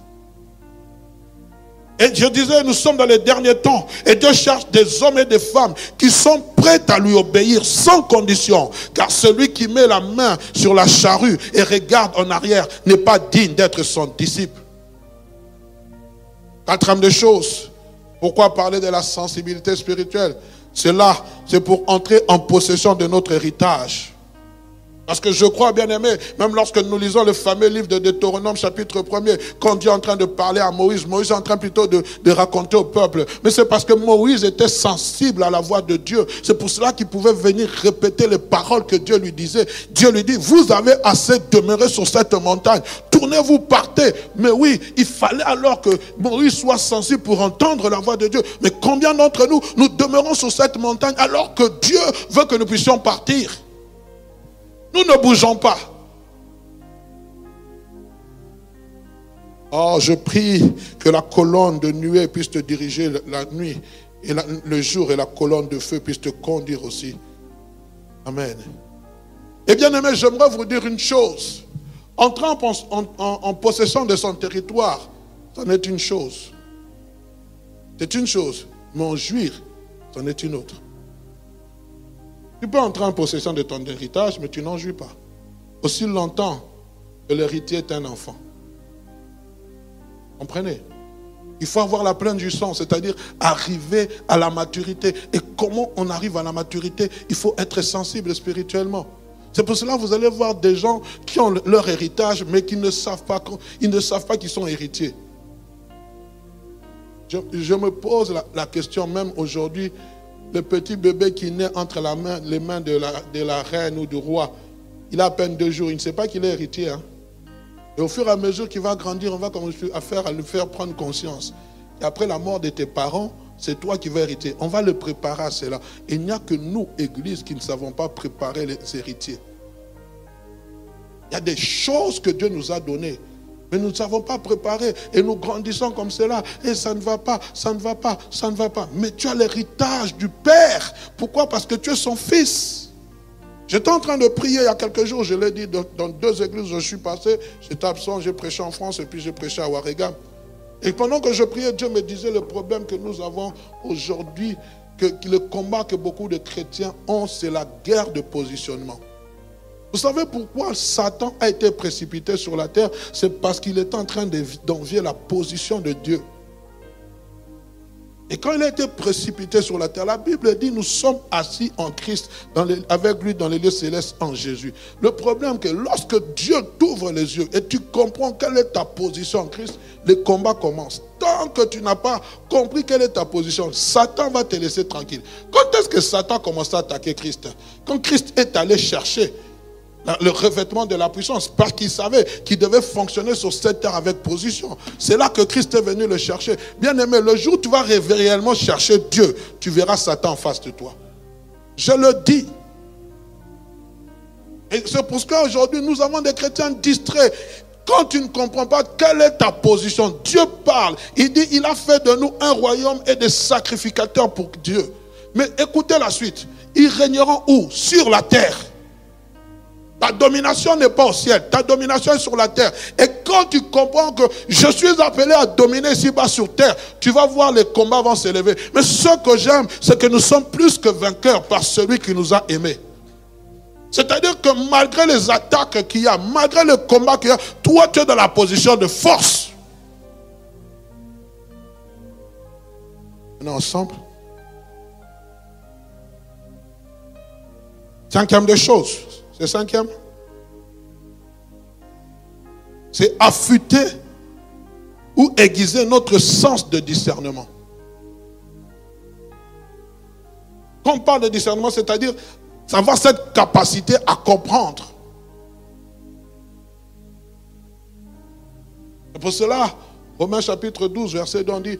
Et je disais, nous sommes dans les derniers temps. Et Dieu cherche des hommes et des femmes qui sont prêts à lui obéir sans condition. Car celui qui met la main sur la charrue et regarde en arrière n'est pas digne d'être son disciple. 4e chose. Pourquoi parler de la sensibilité spirituelle? C'est pour entrer en possession de notre héritage. Parce que je crois, bien aimé, même lorsque nous lisons le fameux livre de Deutéronome, chapitre 1er, quand Dieu est en train de parler à Moïse, Moïse est en train plutôt de raconter au peuple. Mais c'est parce que Moïse était sensible à la voix de Dieu. C'est pour cela qu'il pouvait venir répéter les paroles que Dieu lui disait. Dieu lui dit, vous avez assez demeuré sur cette montagne. Tournez-vous, partez. Mais oui, il fallait alors que Moïse soit sensible pour entendre la voix de Dieu. Mais combien d'entre nous, nous demeurons sur cette montagne alors que Dieu veut que nous puissions partir? Nous ne bougeons pas. Oh, je prie que la colonne de nuée puisse te diriger la nuit et le jour, et la colonne de feu puisse te conduire aussi. Amen. Et bien aimé, j'aimerais vous dire une chose. Entrer en possession de son territoire, c'en est une chose. C'est une chose. Mais en jouir, c'en est une autre. Tu peux entrer en possession de ton héritage, mais tu n'en jouis pas. Aussi longtemps que l'héritier est un enfant. Comprenez? Il faut avoir la pleine jouissance, c'est-à-dire arriver à la maturité. Et comment on arrive à la maturité? Il faut être sensible spirituellement. C'est pour cela que vous allez voir des gens qui ont leur héritage, mais qui ne savent pas qu'ils sont héritiers. Je me pose la question même aujourd'hui. Le petit bébé qui naît entre les mains de la reine ou du roi, il a à peine 2 jours, il ne sait pas qu'il est héritier. Hein? Et au fur et à mesure qu'il va grandir, on va commencer à lui faire prendre conscience. Et après la mort de tes parents, c'est toi qui vas hériter. On va le préparer à cela. Et il n'y a que nous, Église, qui ne savons pas préparer les héritiers. Il y a des choses que Dieu nous a données, mais nous ne savons pas préparer. Et nous grandissons comme cela. Et ça ne va pas, ça ne va pas, ça ne va pas. Mais tu as l'héritage du Père. Pourquoi? Parce que tu es son fils. J'étais en train de prier il y a quelques jours, je l'ai dit, dans 2 églises où je suis passé. J'étais absent, j'ai prêché en France et puis j'ai prêché à Warregam. Et pendant que je priais, Dieu me disait le problème que nous avons aujourd'hui, que le combat que beaucoup de chrétiens ont, c'est la guerre de positionnement. Vous savez pourquoi Satan a été précipité sur la terre? C'est parce qu'il est en train d'envier la position de Dieu. Et quand il a été précipité sur la terre, la Bible dit nous sommes assis en Christ, avec lui dans les lieux célestes en Jésus. Le problème est que lorsque Dieu t'ouvre les yeux et tu comprends quelle est ta position en Christ, le combat commence. Tant que tu n'as pas compris quelle est ta position, Satan va te laisser tranquille. Quand est-ce que Satan commence à attaquer Christ? Quand Christ est allé chercher le revêtement de la puissance, parce qu'il savait qu'il devait fonctionner sur cette terre avec position. C'est là que Christ est venu le chercher. Bien aimé, le jour où tu vas réellement chercher Dieu, tu verras Satan en face de toi. Je le dis. Et c'est pour ça qu'aujourd'hui, nous avons des chrétiens distraits. Quand tu ne comprends pas quelle est ta position, Dieu parle. Il dit, il a fait de nous un royaume et des sacrificateurs pour Dieu. Mais écoutez la suite. Ils régneront où? Sur la terre. Ta domination n'est pas au ciel, ta domination est sur la terre. Et quand tu comprends que je suis appelé à dominer ici-bas sur terre, tu vas voir les combats vont s'élever. Mais ce que j'aime, c'est que nous sommes plus que vainqueurs par celui qui nous a aimés. C'est-à-dire que malgré les attaques qu'il y a, malgré le combat qu'il y a, toi tu es dans la position de force. On est ensemble. 5e des choses. C'est 5e. C'est affûter ou aiguiser notre sens de discernement. Quand on parle de discernement, c'est-à-dire avoir cette capacité à comprendre. Et pour cela, Romains chapitre 12, verset 2, on dit,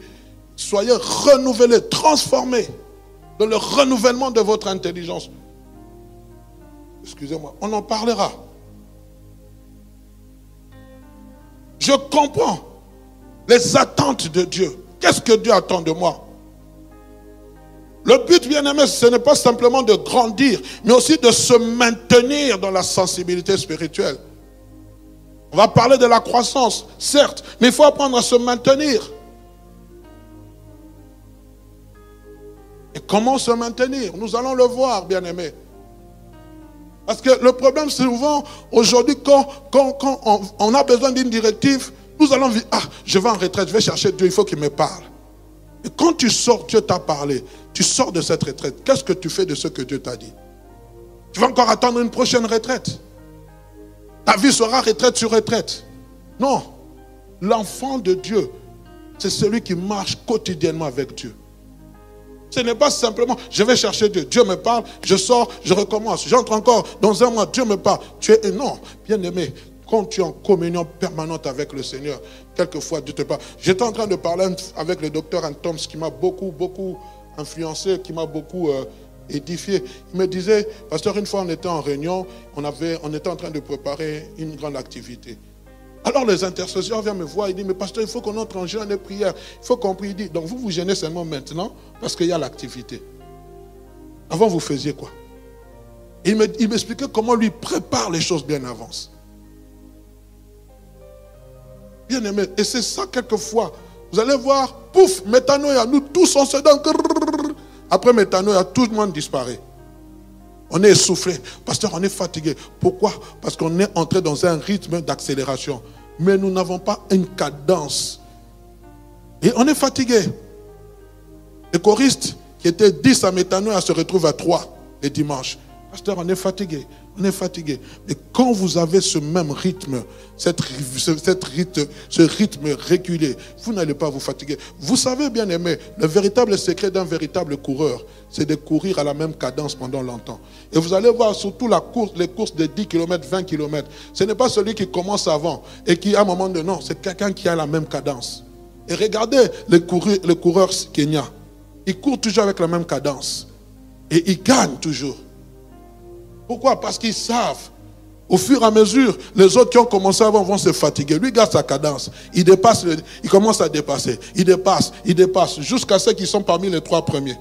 soyez renouvelés, transformés dans le renouvellement de votre intelligence. Excusez-moi, on en parlera. Je comprends les attentes de Dieu. Qu'est-ce que Dieu attend de moi? Le but, bien aimé, ce n'est pas simplement de grandir, mais aussi de se maintenir dans la sensibilité spirituelle. On va parler de la croissance, certes, mais il faut apprendre à se maintenir. Et comment se maintenir? Nous allons le voir, bien aimé. Parce que le problème, c'est souvent, aujourd'hui, quand on a besoin d'une directive, nous allons dire, ah, je vais en retraite, je vais chercher Dieu, il faut qu'il me parle. Et quand tu sors, Dieu t'a parlé, tu sors de cette retraite, qu'est-ce que tu fais de ce que Dieu t'a dit? Tu vas encore attendre une prochaine retraite? Ta vie sera retraite sur retraite? Non. L'enfant de Dieu, c'est celui qui marche quotidiennement avec Dieu. Ce n'est pas simplement, je vais chercher Dieu. Dieu me parle, je sors, je recommence. J'entre encore dans un mois, Dieu me parle. Tu es non, bien aimé. Quand tu es en communion permanente avec le Seigneur, quelquefois Dieu te parle. J'étais en train de parler avec le docteur Antoms qui m'a beaucoup influencé, qui m'a beaucoup édifié. Il me disait, pasteur, une fois on était en réunion, on était en train de préparer une grande activité. Alors les intercesseurs viennent me voir, ils disent, mais pasteur, il faut qu'on entre en jeûne et prière. Il faut qu'on prie. Il dit, donc vous vous gênez seulement maintenant parce qu'il y a l'activité. Avant, vous faisiez quoi? Il m'expliquait comment lui prépare les choses bien avant. Bien aimé, et c'est ça quelquefois. Vous allez voir, pouf, métanoïa, nous tous on se donne. Après métanoïa, tout le monde disparaît. On est essoufflé. Pasteur, on est fatigué. Pourquoi? Parce qu'on est entré dans un rythme d'accélération. Mais nous n'avons pas une cadence. Et on est fatigué. Les choristes qui étaient 10 à métanoïa se retrouvent à 3 les dimanches. Pasteur, on est fatigué. On est fatigué. Mais quand vous avez ce même rythme, ce rythme régulier, vous n'allez pas vous fatiguer. Vous savez, bien aimé, le véritable secret d'un véritable coureur, c'est de courir à la même cadence pendant longtemps. Et vous allez voir surtout les courses de 10 km, 20 km. Ce n'est pas celui qui commence avant et qui, à un moment donné, non, c'est quelqu'un qui a la même cadence. Et regardez les coureurs kenyans. Ils courent toujours avec la même cadence. Et ils gagnent toujours. Pourquoi? Parce qu'ils savent. Au fur et à mesure, les autres qui ont commencé avant vont se fatiguer. Lui garde sa cadence. Il dépasse, il commence à dépasser. Il dépasse, jusqu'à ceux qui sont parmi les 3 premiers.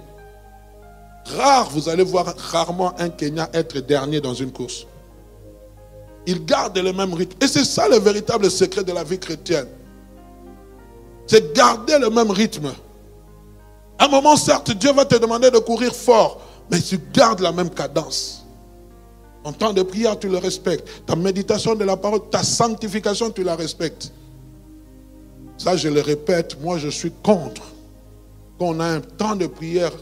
Vous allez voir rarement un Kenyan être dernier dans une course. Il garde le même rythme. Et c'est ça le véritable secret de la vie chrétienne. C'est garder le même rythme. À un moment, certes, Dieu va te demander de courir fort, mais tu gardes la même cadence. Ton temps de prière, tu le respectes. Ta méditation de la parole, ta sanctification, tu la respectes. Ça, je le répète, moi, je suis contre. Quand on a un temps de prière,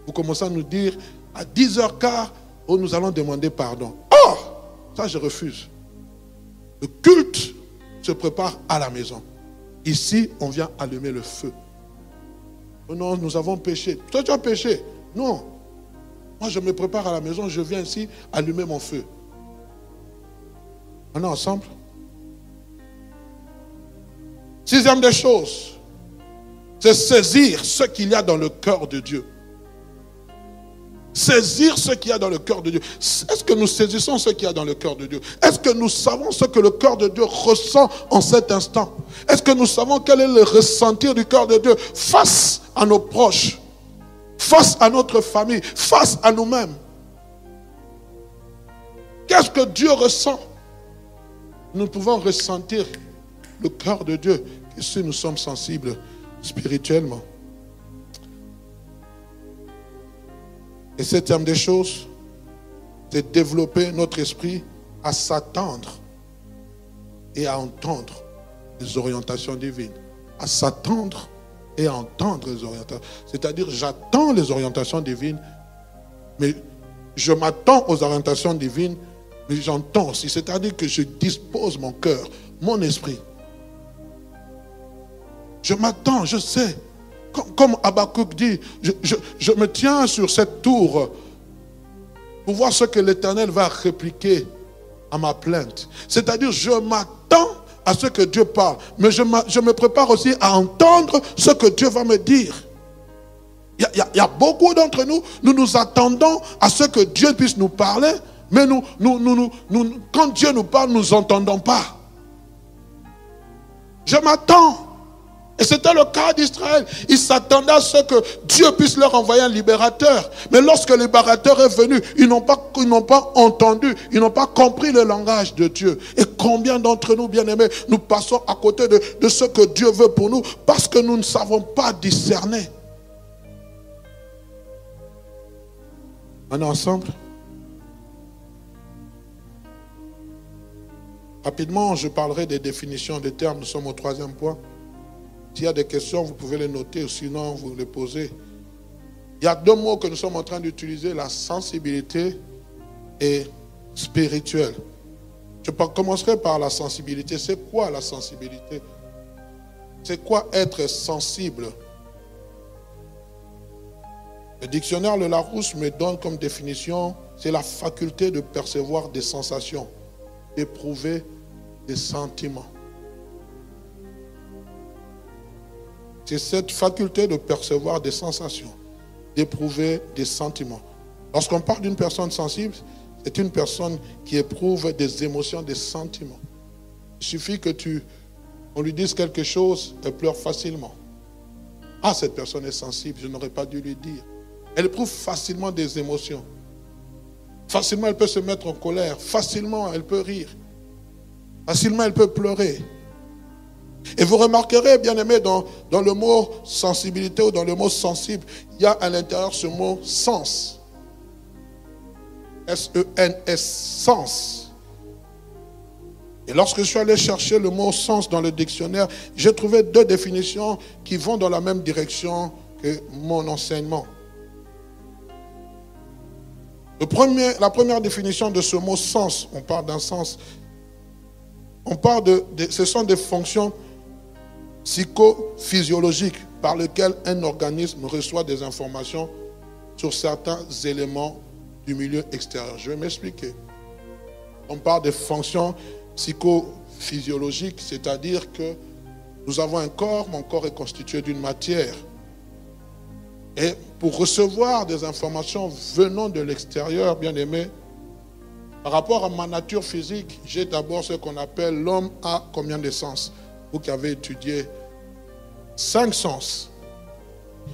vous commencez à nous dire, à 10h15, oh, nous allons demander pardon. Oh, ça, je refuse. Le culte se prépare à la maison. Ici, on vient allumer le feu. Oh non, nous avons péché. Toi, tu as péché. Non. Moi, je me prépare à la maison, je viens ici allumer mon feu. On est ensemble? 6e des choses, c'est saisir ce qu'il y a dans le cœur de Dieu. Saisir ce qu'il y a dans le cœur de Dieu. Est-ce que nous saisissons ce qu'il y a dans le cœur de Dieu? Est-ce que nous savons ce que le cœur de Dieu ressent en cet instant? Est-ce que nous savons quel est le ressentir du cœur de Dieu face à nos proches, face à notre famille, face à nous-mêmes? Qu'est-ce que Dieu ressent? Nous pouvons ressentir le cœur de Dieu que si nous sommes sensibles spirituellement. Et 7e des choses, c'est développer notre esprit à s'attendre et à entendre les orientations divines. À s'attendre et à entendre les orientations. C'est-à-dire, j'attends les orientations divines, mais je m'attends aux orientations divines, mais j'entends aussi. C'est-à-dire que je dispose mon cœur, mon esprit. Je m'attends, je sais. Comme Habakkuk dit, je me tiens sur cette tour pour voir ce que l'Éternel va répliquer à ma plainte. C'est-à-dire, je m'attends à ce que Dieu parle, mais je me prépare aussi à entendre ce que Dieu va me dire. Il y a beaucoup d'entre nous, nous nous attendons à ce que Dieu puisse nous parler, mais quand Dieu nous parle, nous n'entendons pas. Je m'attends. Et c'était le cas d'Israël. Ils s'attendaient à ce que Dieu puisse leur envoyer un libérateur. Mais lorsque le libérateur est venu, ils n'ont pas entendu, ils n'ont pas compris le langage de Dieu. Et combien d'entre nous, bien-aimés, nous passons à côté de ce que Dieu veut pour nous parce que nous ne savons pas discerner. On est ensemble? Rapidement, je parlerai des définitions des termes. Nous sommes au 3e point. S'il y a des questions, vous pouvez les noter, ou sinon vous les posez. Il y a 2 mots que nous sommes en train d'utiliser, la sensibilité et spirituelle. Je commencerai par la sensibilité. C'est quoi la sensibilité? C'est quoi être sensible? Le dictionnaire Le Larousse me donne comme définition, c'est la faculté de percevoir des sensations, d'éprouver des sentiments. C'est cette faculté de percevoir des sensations, d'éprouver des sentiments. Lorsqu'on parle d'une personne sensible, c'est une personne qui éprouve des émotions, des sentiments. Il suffit que on lui dise quelque chose, elle pleure facilement. Ah, cette personne est sensible, je n'aurais pas dû lui dire. Elle éprouve facilement des émotions. Facilement, elle peut se mettre en colère. Facilement, elle peut rire. Facilement, elle peut pleurer. Et vous remarquerez, bien aimé, dans le mot sensibilité ou dans le mot sensible, il y a à l'intérieur ce mot sens. S-E-N-S, sens. Et lorsque je suis allé chercher le mot sens dans le dictionnaire, j'ai trouvé 2 définitions qui vont dans la même direction que mon enseignement. La première définition de ce mot sens, on parle d'un sens. On parle ce sont des fonctions psychophysiologiques par lesquelles un organisme reçoit des informations sur certains éléments du milieu extérieur. Je vais m'expliquer. On parle des fonctions psychophysiologiques, c'est-à-dire que nous avons un corps, mon corps est constitué d'une matière. Et pour recevoir des informations venant de l'extérieur, bien aimé, par rapport à ma nature physique, j'ai d'abord ce qu'on appelle l'homme a combien de sens? Vous qui avez étudié 5 sens.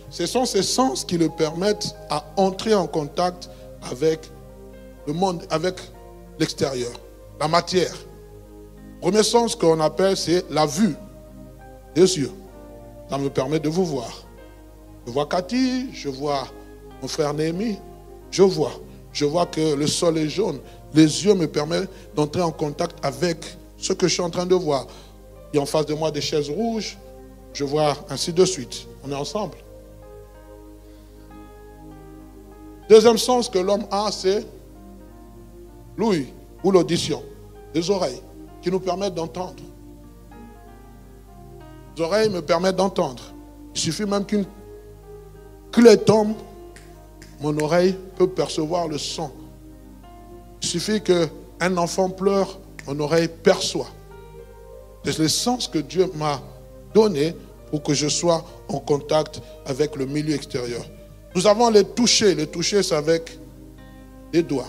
Ce sont ces sens qui le permettent à entrer en contact avec le monde, avec l'extérieur, la matière. Premier sens qu'on appelle, c'est la vue des yeux. Ça me permet de vous voir. Je vois Cathy, je vois mon frère Néhémie, je vois que le sol est jaune. Les yeux me permettent d'entrer en contact avec ce que je suis en train de voir. Il y a en face de moi des chaises rouges, je vois ainsi de suite. On est ensemble. Deuxième sens que l'homme a, c'est l'ouïe ou l'audition, les oreilles, qui nous permettent d'entendre. Les oreilles me permettent d'entendre. Il suffit même qu'une clé tombe, mon oreille peut percevoir le son. Il suffit qu'un enfant pleure, mon oreille perçoit. C'est le sens que Dieu m'a donné pour que je sois en contact avec le milieu extérieur. Nous avons les touchés. Les touchés, c'est avec les doigts.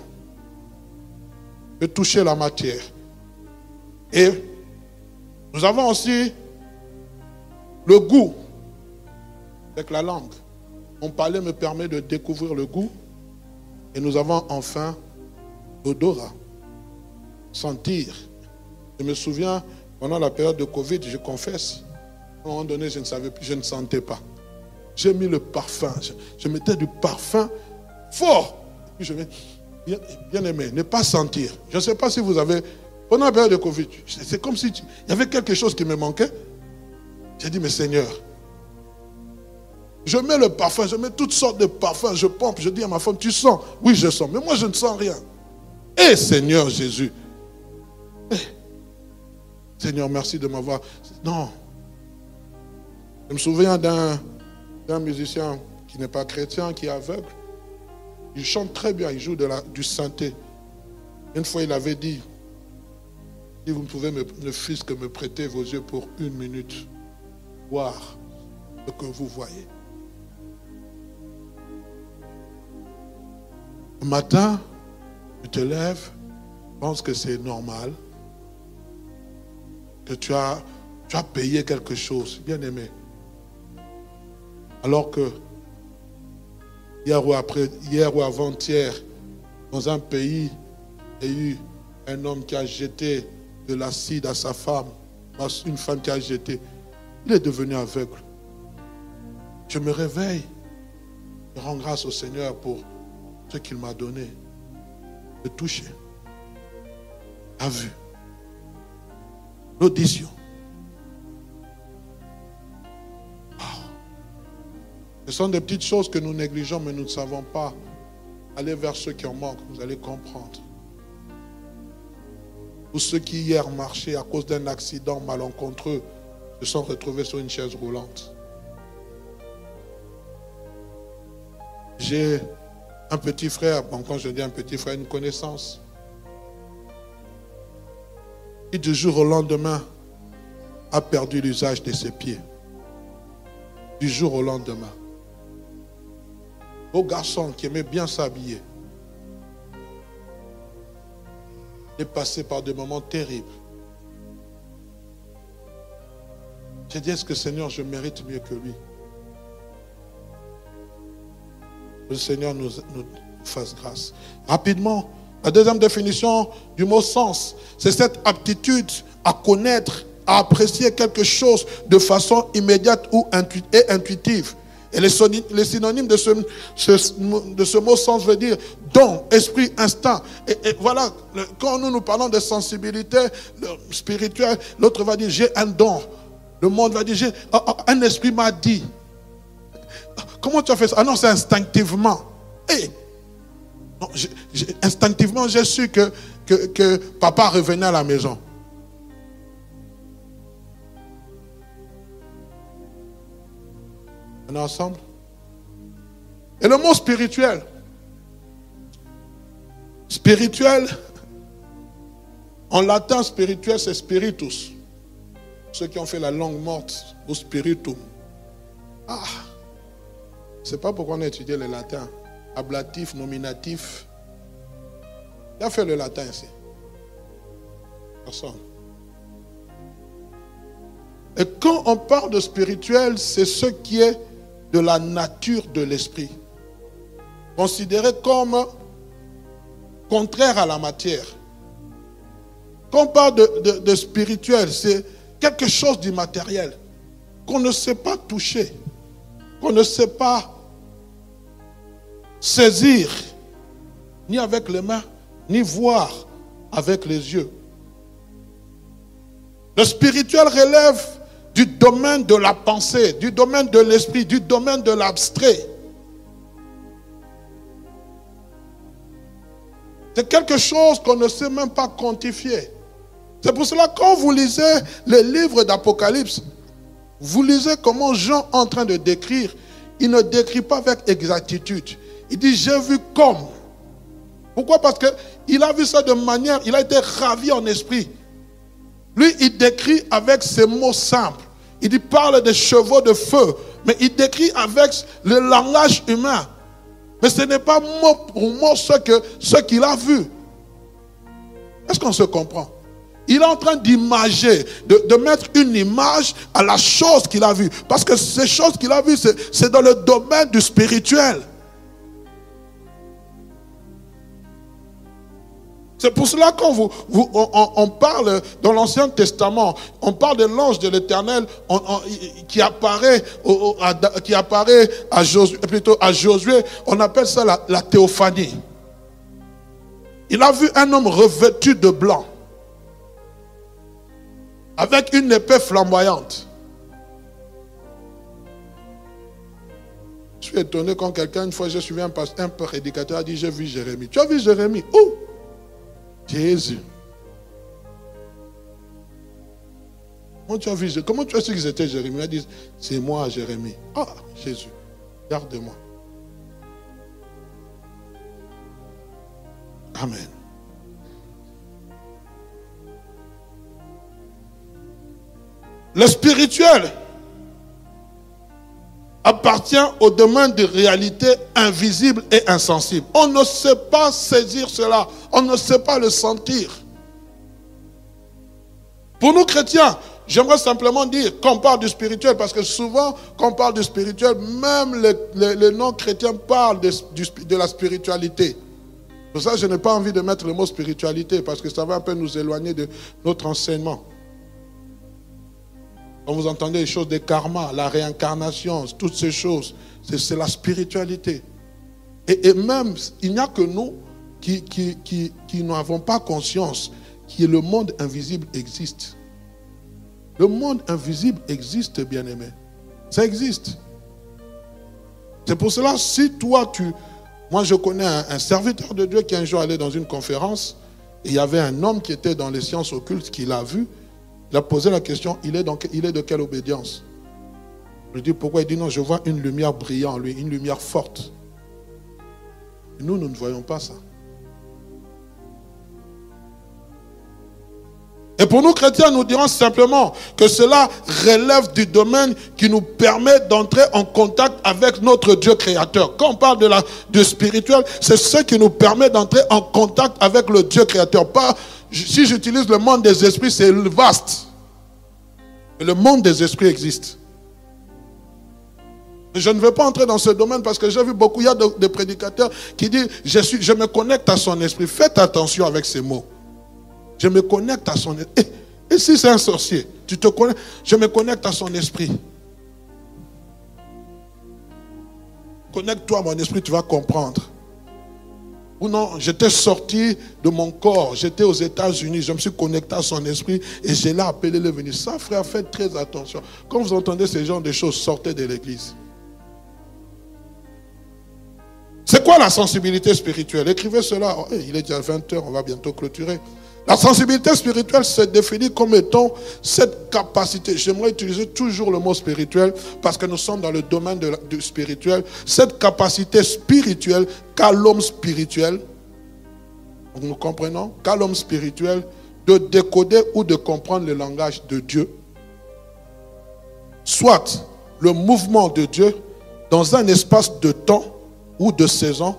De toucher la matière. Et nous avons aussi le goût avec la langue. Mon palais me permet de découvrir le goût. Et nous avons enfin l'odorat. Sentir. Je me souviens, pendant la période de Covid, je confesse, à un moment donné, je ne savais plus, je ne sentais pas. J'ai mis le parfum. Je mettais du parfum fort. Et puis je mets, bien aimé, ne pas sentir. Je ne sais pas si vous avez, pendant la période de Covid, c'est comme si il y avait quelque chose qui me manquait. J'ai dit, mais Seigneur, je mets le parfum, je mets toutes sortes de parfums, je pompe, je dis à ma femme, tu sens? Oui, je sens, mais moi je ne sens rien. Eh Seigneur Jésus, Seigneur, merci de m'avoir... Non. Je me souviens d'un musicien qui n'est pas chrétien, qui est aveugle. Il chante très bien, il joue du synthé. Une fois, il avait dit, si vous pouvez, ne fût-ce que me prêter vos yeux pour 1 minute, voir ce que vous voyez. Le matin, tu te lèves, tu penses que c'est normal, que tu as payé quelque chose, bien aimé. Alors que hier ou avant-hier, dans un pays, il y a eu un homme qui a jeté de l'acide à sa femme, une femme qui a jeté. Il est devenu aveugle. Je me réveille, je rends grâce au Seigneur pour ce qu'il m'a donné. Le toucher, la vue, l'audition. Ce sont des petites choses que nous négligeons, mais nous ne savons pas. Allez vers ceux qui en manquent, vous allez comprendre. Tous ceux qui hier marchaient à cause d'un accident malencontreux se sont retrouvés sur une chaise roulante. J'ai un petit frère, bon, quand je dis un petit frère, une connaissance, qui du jour au lendemain a perdu l'usage de ses pieds. Du jour au lendemain. Beau garçon qui aimait bien s'habiller. Il est passé par des moments terribles. J'ai dit, est-ce que Seigneur, je mérite mieux que lui? Le Seigneur nous fasse grâce. Rapidement, la deuxième définition du mot sens, c'est cette aptitude à connaître, à apprécier quelque chose de façon immédiate et intuitive. Et les synonymes de ce mot sens veut dire don, esprit, instinct. Et voilà, quand nous parlons de sensibilité spirituelle, l'autre va dire j'ai un don. Le monde va dire un esprit m'a dit. Comment tu as fait ça? Ah non, c'est instinctivement. Hey, Non, instinctivement, j'ai su que papa revenait à la maison. On est ensemble? Et le mot spirituel. Spirituel, en latin, spirituel, c'est spiritus. Ceux qui ont fait la langue morte, ou spiritum. Ah, c'est pas pourquoi on a étudié le latin. Ablatif, nominatif. Il a fait le latin ici. Personne. Et quand on parle de spirituel, c'est ce qui est de la nature de l'esprit. Considéré comme contraire à la matière. Quand on parle de spirituel, c'est quelque chose d'immatériel qu'on ne sait pas toucher, qu'on ne sait pas saisir, ni avec les mains, ni voir avec les yeux. Le spirituel relève du domaine de la pensée, du domaine de l'esprit, du domaine de l'abstrait. C'est quelque chose qu'on ne sait même pas quantifier. C'est pour cela que quand vous lisez les livres d'Apocalypse, vous lisez comment Jean est en train de décrire. Il ne décrit pas avec exactitude. Il dit, j'ai vu comme. Pourquoi? Parce qu'il a vu ça de manière, il a été ravi en esprit. Lui, il décrit avec ces mots simples. Il dit, parle des chevaux de feu. Mais il décrit avec le langage humain. Mais ce n'est pas mot pour mot ce qu'il a vu. Est-ce qu'on se comprend? Il est en train d'imager, de mettre une image à la chose qu'il a vue. Parce que ces choses qu'il a vues, c'est dans le domaine du spirituel. C'est pour cela qu'on on parle dans l'Ancien Testament, on parle de l'ange de l'Éternel qui apparaît à Josué, on appelle ça la théophanie. Il a vu un homme revêtu de blanc, avec une épée flamboyante. Je suis étonné quand quelqu'un, une fois j'ai suivi un prédicateur, a dit, j'ai vu Jérémie. Tu as vu Jérémie? Où? Jésus. Comment tu as su que c'était Jérémie? Il a dit, c'est moi Jérémie. Ah, Jésus, garde-moi. Amen. Le spirituel appartient au domaine de réalité invisible et insensible. On ne sait pas saisir cela. On ne sait pas le sentir. Pour nous chrétiens, j'aimerais simplement dire qu'on parle du spirituel, parce que souvent, quand on parle du spirituel, même les non-chrétiens parlent de la spiritualité. Pour ça, je n'ai pas envie de mettre le mot spiritualité, parce que ça va un peu nous éloigner de notre enseignement. Quand vous entendez les choses des karmas, la réincarnation, toutes ces choses, c'est la spiritualité. Et même, il n'y a que nous qui n'avons pas conscience que le monde invisible existe. Le monde invisible existe, bien-aimé. Ça existe. C'est pour cela, si toi, Moi, je connais un serviteur de Dieu qui un jour allait dans une conférence, et il y avait un homme qui était dans les sciences occultes qui l'a vu. Il a posé la question, il est de quelle obédience? Je lui dis, pourquoi? Il dit, non, je vois une lumière brillant en lui, une lumière forte. Et nous ne voyons pas ça. Et pour nous chrétiens, nous dirons simplement que cela relève du domaine qui nous permet d'entrer en contact avec notre Dieu créateur. Quand on parle de spirituel, c'est ce qui nous permet d'entrer en contact avec le Dieu créateur. Pas, si j'utilise le monde des esprits, c'est vaste. Mais le monde des esprits existe. Je ne veux pas entrer dans ce domaine parce que j'ai vu beaucoup, il y a des prédicateurs qui disent, je me connecte à son esprit. Faites attention avec ces mots. Je me connecte à son esprit. Et si c'est un sorcier, tu te connais, je me connecte à son esprit. Connecte-toi à mon esprit, tu vas comprendre. Ou non, j'étais sorti de mon corps, j'étais aux États-Unis, je me suis connecté à son esprit et je l'ai appelé le venir. Ça, frère, faites très attention. Quand vous entendez ce genre de choses, sortez de l'église. C'est quoi la sensibilité spirituelle? Écrivez cela. Oh, il est déjà 20 h, on va bientôt clôturer. La sensibilité spirituelle se définit comme étant cette capacité. J'aimerais utiliser toujours le mot spirituel parce que nous sommes dans le domaine du spirituel. Cette capacité spirituelle qu'a l'homme spirituel, nous comprenons, qu'a l'homme spirituel de décoder ou de comprendre le langage de Dieu. Soit le mouvement de Dieu dans un espace de temps ou de saison,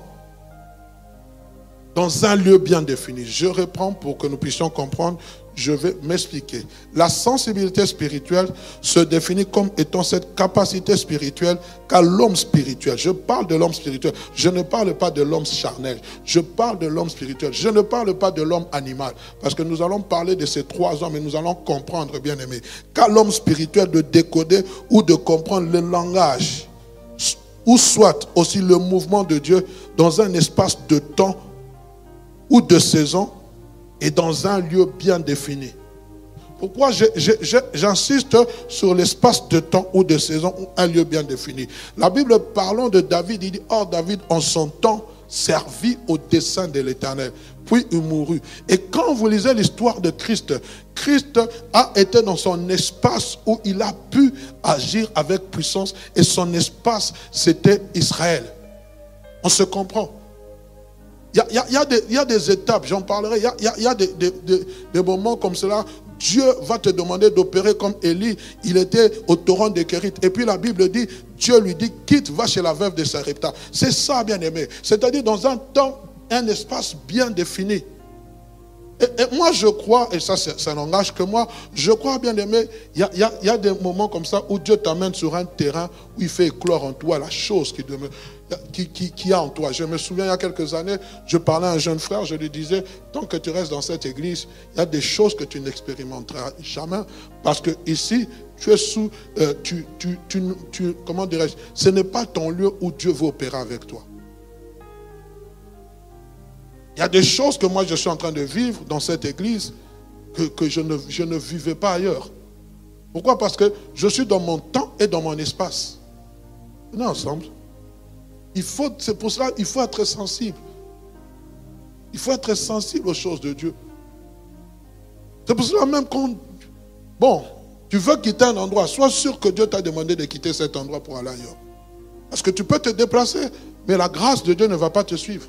dans un lieu bien défini. Je reprends pour que nous puissions comprendre, je vais m'expliquer. La sensibilité spirituelle se définit comme étant cette capacité spirituelle qu'a l'homme spirituel. Je parle de l'homme spirituel, je ne parle pas de l'homme charnel, je parle de l'homme spirituel, je ne parle pas de l'homme animal, parce que nous allons parler de ces trois hommes et nous allons comprendre, bien aimé, qu'a l'homme spirituel de décoder ou de comprendre le langage, ou soit aussi le mouvement de Dieu dans un espace de temps ou de saison et dans un lieu bien défini. Pourquoi j'insiste sur l'espace de temps ou de saison ou un lieu bien défini? La Bible parlant de David, il dit, or David en son temps servit au dessein de l'Éternel, puis il mourut. Et quand vous lisez l'histoire de Christ, Christ a été dans son espace où il a pu agir avec puissance, et son espace c'était Israël. On se comprend. Il y a des étapes, j'en parlerai, il y a des moments comme cela. Dieu va te demander d'opérer comme Élie, il était au torrent de Kérit. Et puis la Bible dit, Dieu lui dit, quitte, va chez la veuve de Sarepta. C'est ça, bien aimé. C'est-à-dire dans un temps, un espace bien défini. Et moi je crois, et ça n'engage que moi, je crois, bien aimé, il y a des moments comme ça où Dieu t'amène sur un terrain où il fait éclore en toi la chose qui a en toi. Je me souviens, il y a quelques années, je parlais à un jeune frère, je lui disais, tant que tu restes dans cette église, il y a des choses que tu n'expérimenteras jamais, parce que ici, tu es sous, comment dirais-je, ce n'est pas ton lieu où Dieu veut opérer avec toi. Il y a des choses que moi je suis en train de vivre dans cette église que je ne vivais pas ailleurs. Pourquoi? Parce que je suis dans mon temps et dans mon espace. On est ensemble. C'est pour cela qu'il faut être sensible. Il faut être sensible aux choses de Dieu. C'est pour cela même tu veux quitter un endroit, sois sûr que Dieu t'a demandé de quitter cet endroit pour aller ailleurs. Parce que tu peux te déplacer, mais la grâce de Dieu ne va pas te suivre.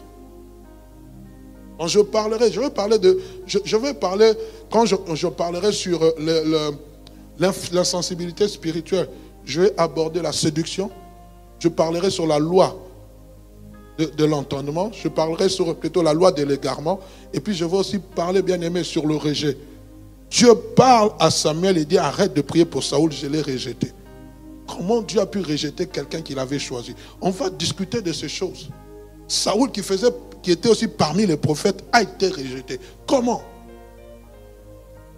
Quand je parlerai sur l'insensibilité spirituelle, je vais aborder la séduction, je parlerai sur la loi de l'entendement, je parlerai sur plutôt la loi de l'égarement, et puis je vais aussi parler, bien aimé, sur le rejet. Dieu parle à Samuel et dit, arrête de prier pour Saoul, je l'ai rejeté. Comment Dieu a pu rejeter quelqu'un qu'il avait choisi? On va discuter de ces choses. Saoul qui était aussi parmi les prophètes a été rejeté. Comment?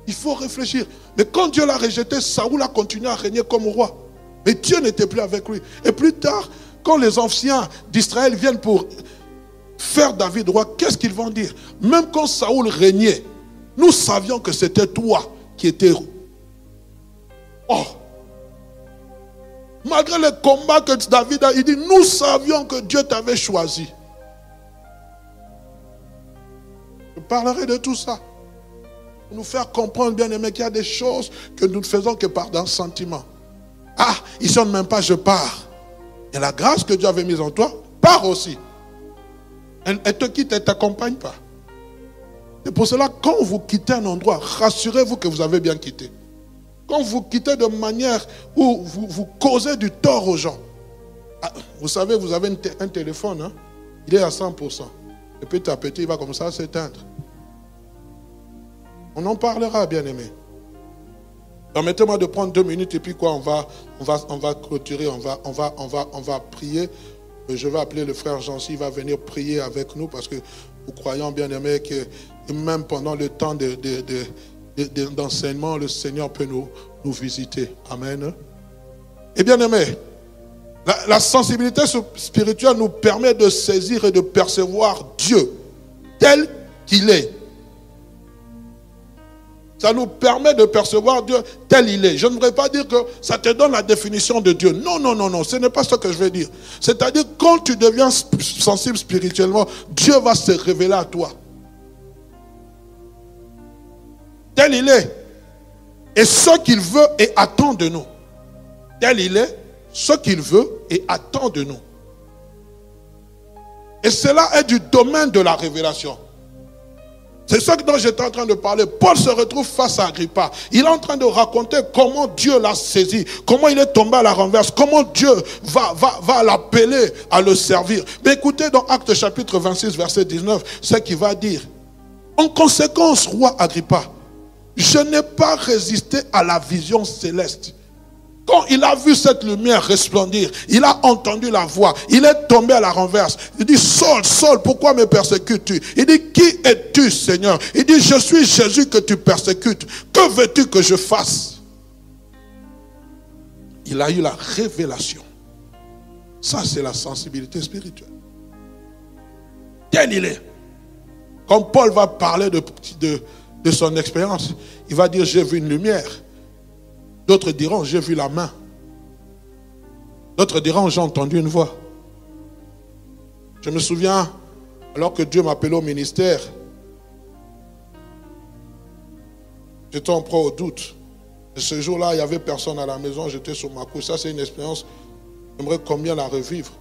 Il faut réfléchir. Mais quand Dieu l'a rejeté, Saoul a continué à régner comme roi. Mais Dieu n'était plus avec lui. Et plus tard, quand les anciens d'Israël viennent pour faire David roi, qu'est-ce qu'ils vont dire? Même quand Saoul régnait, nous savions que c'était toi qui étais. Oh! Malgré les combats que David a, il dit, nous savions que Dieu t'avait choisi. Je parlerai de tout ça. Pour nous faire comprendre, bien aimé, qu'il y a des choses que nous ne faisons que par un sentiment. Ah, ils ne sont même pas, je pars. Et la grâce que Dieu avait mise en toi, pars aussi. Elle te quitte, elle ne t'accompagne pas. C'est pour cela, quand vous quittez un endroit, rassurez-vous que vous avez bien quitté. Quand vous quittez de manière où vous causez du tort aux gens. Ah, vous savez, vous avez un téléphone, hein, il est à 100%. Et petit à petit, il va comme ça s'éteindre. On en parlera, bien aimé. Permettez-moi de prendre 2 minutes et puis quoi, on va clôturer, on va prier. Je vais appeler le frère Jean-Cy, il va venir prier avec nous parce que nous croyons, bien aimé, que même pendant le temps d'enseignement, le Seigneur peut nous visiter. Amen. Et bien aimé, la sensibilité spirituelle nous permet de saisir et de percevoir Dieu tel qu'il est. Ça nous permet de percevoir Dieu tel il est. Je ne voudrais pas dire que ça te donne la définition de Dieu. Non, non, non, non. Ce n'est pas ce que je veux dire. C'est-à-dire, quand tu deviens sensible spirituellement, Dieu va se révéler à toi. Tel il est. Et ce qu'il veut et attend de nous. Tel il est, ce qu'il veut et attend de nous. Et cela est du domaine de la révélation. C'est ce dont j'étais en train de parler. Paul se retrouve face à Agrippa. Il est en train de raconter comment Dieu l'a saisi, comment il est tombé à la renverse, comment Dieu va l'appeler à le servir. Mais écoutez dans Actes chapitre 26, verset 19, ce qu'il va dire. En conséquence, roi Agrippa, je n'ai pas résisté à la vision céleste. Quand il a vu cette lumière resplendir, il a entendu la voix, il est tombé à la renverse. Il dit, Saul, Saul, pourquoi me persécutes-tu? Il dit, qui es-tu, Seigneur? Il dit, je suis Jésus que tu persécutes. Que veux-tu que je fasse? Il a eu la révélation. Ça, c'est la sensibilité spirituelle. Tel il est. Quand Paul va parler de son expérience, il va dire, j'ai vu une lumière. D'autres diront, j'ai vu la main. D'autres diront, j'ai entendu une voix. Je me souviens, alors que Dieu m'appelait au ministère, j'étais en proie au doute. Et ce jour-là, il n'y avait personne à la maison, j'étais sur ma couche. Ça, c'est une expérience, j'aimerais combien la revivre.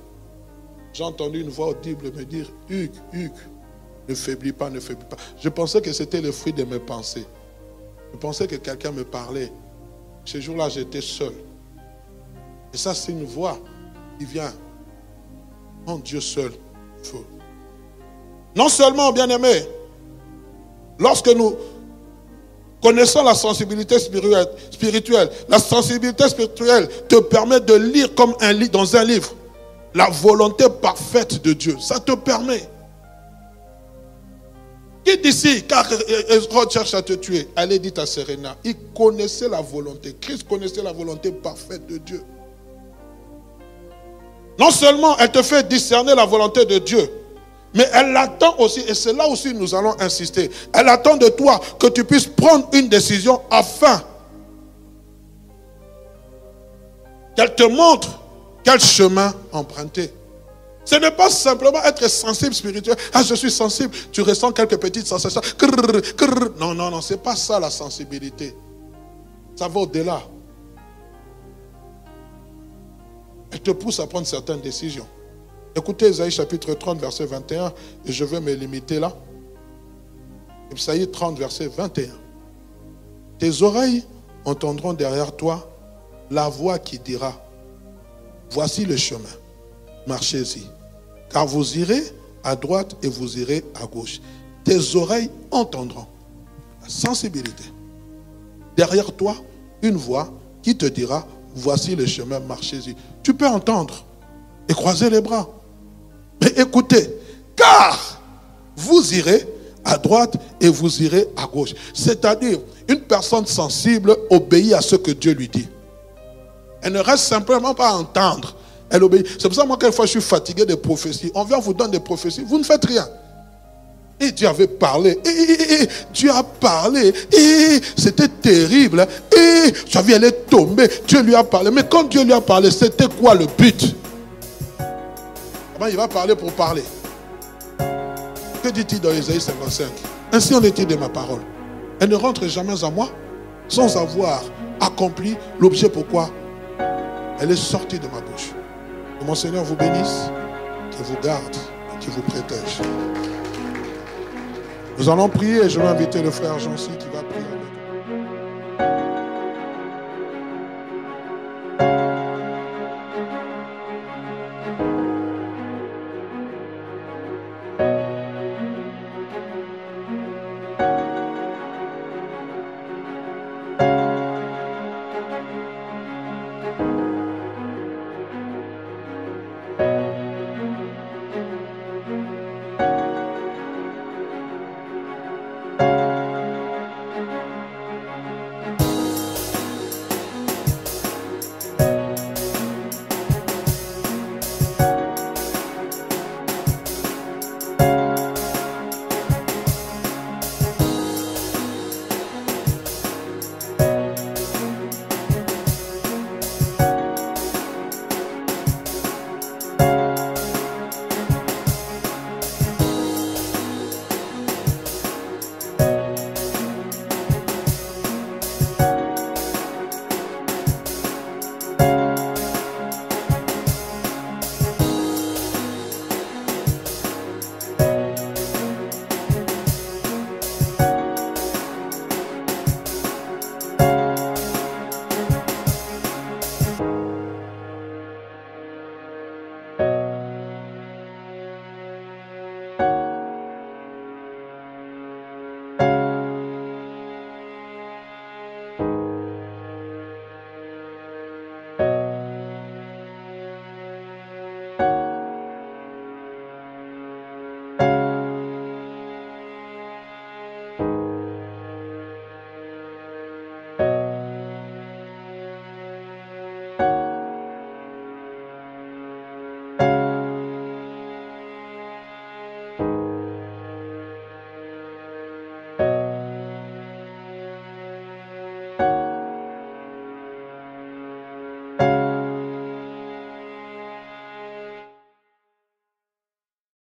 J'ai entendu une voix audible me dire, Hugues, Hugues, ne faiblis pas, ne faiblis pas. Je pensais que c'était le fruit de mes pensées. Je pensais que quelqu'un me parlait. Ce jour-là, j'étais seul. Et ça, c'est une voix qui vient en Dieu seul. Feu. Non seulement, bien-aimés, lorsque nous connaissons la sensibilité spirituelle, la sensibilité spirituelle te permet de lire comme dans un livre la volonté parfaite de Dieu. Ça te permet. Qui d'ici, car Hérode cherche à te tuer, allez dire à Serena, il connaissait la volonté. Christ connaissait la volonté parfaite de Dieu. Non seulement elle te fait discerner la volonté de Dieu, mais elle l'attend aussi, et c'est là aussi nous allons insister, elle attend de toi que tu puisses prendre une décision afin qu'elle te montre quel chemin emprunter. Ce n'est pas simplement être sensible spirituel. Ah, je suis sensible. Tu ressens quelques petites sensations. Non, non, non, ce n'est pas ça la sensibilité. Ça va au-delà. Elle te pousse à prendre certaines décisions. Écoutez Isaïe chapitre 30, verset 21, et je vais me limiter là. Isaïe 30, verset 21. Tes oreilles entendront derrière toi la voix qui dira, voici le chemin. Marchez-y, car vous irez à droite et vous irez à gauche. Tes oreilles entendront la sensibilité. Derrière toi, une voix qui te dira, voici le chemin, marchez-y. Tu peux entendre et croiser les bras. Mais écoutez, car vous irez à droite et vous irez à gauche. C'est-à-dire, une personne sensible obéit à ce que Dieu lui dit. Elle ne reste simplement pas à entendre. Elle obéit. C'est pour ça, moi, quelquefois, je suis fatigué des prophéties. On vient vous donner des prophéties, vous ne faites rien. Et Dieu avait parlé. Dieu a parlé. C'était terrible. Et sa vie, elle est tombée. Dieu lui a parlé. Mais quand Dieu lui a parlé, c'était quoi le but? Il va parler pour parler. Que dit-il dans Isaïe 55? Ainsi en est-il de ma parole. Elle ne rentre jamais à moi sans avoir accompli l'objet pourquoi elle est sortie de ma bouche. Que mon Seigneur vous bénisse, qu'il vous garde, qu'il vous protège. Nous allons prier et je vais inviter le frère Jean-C qui va prier.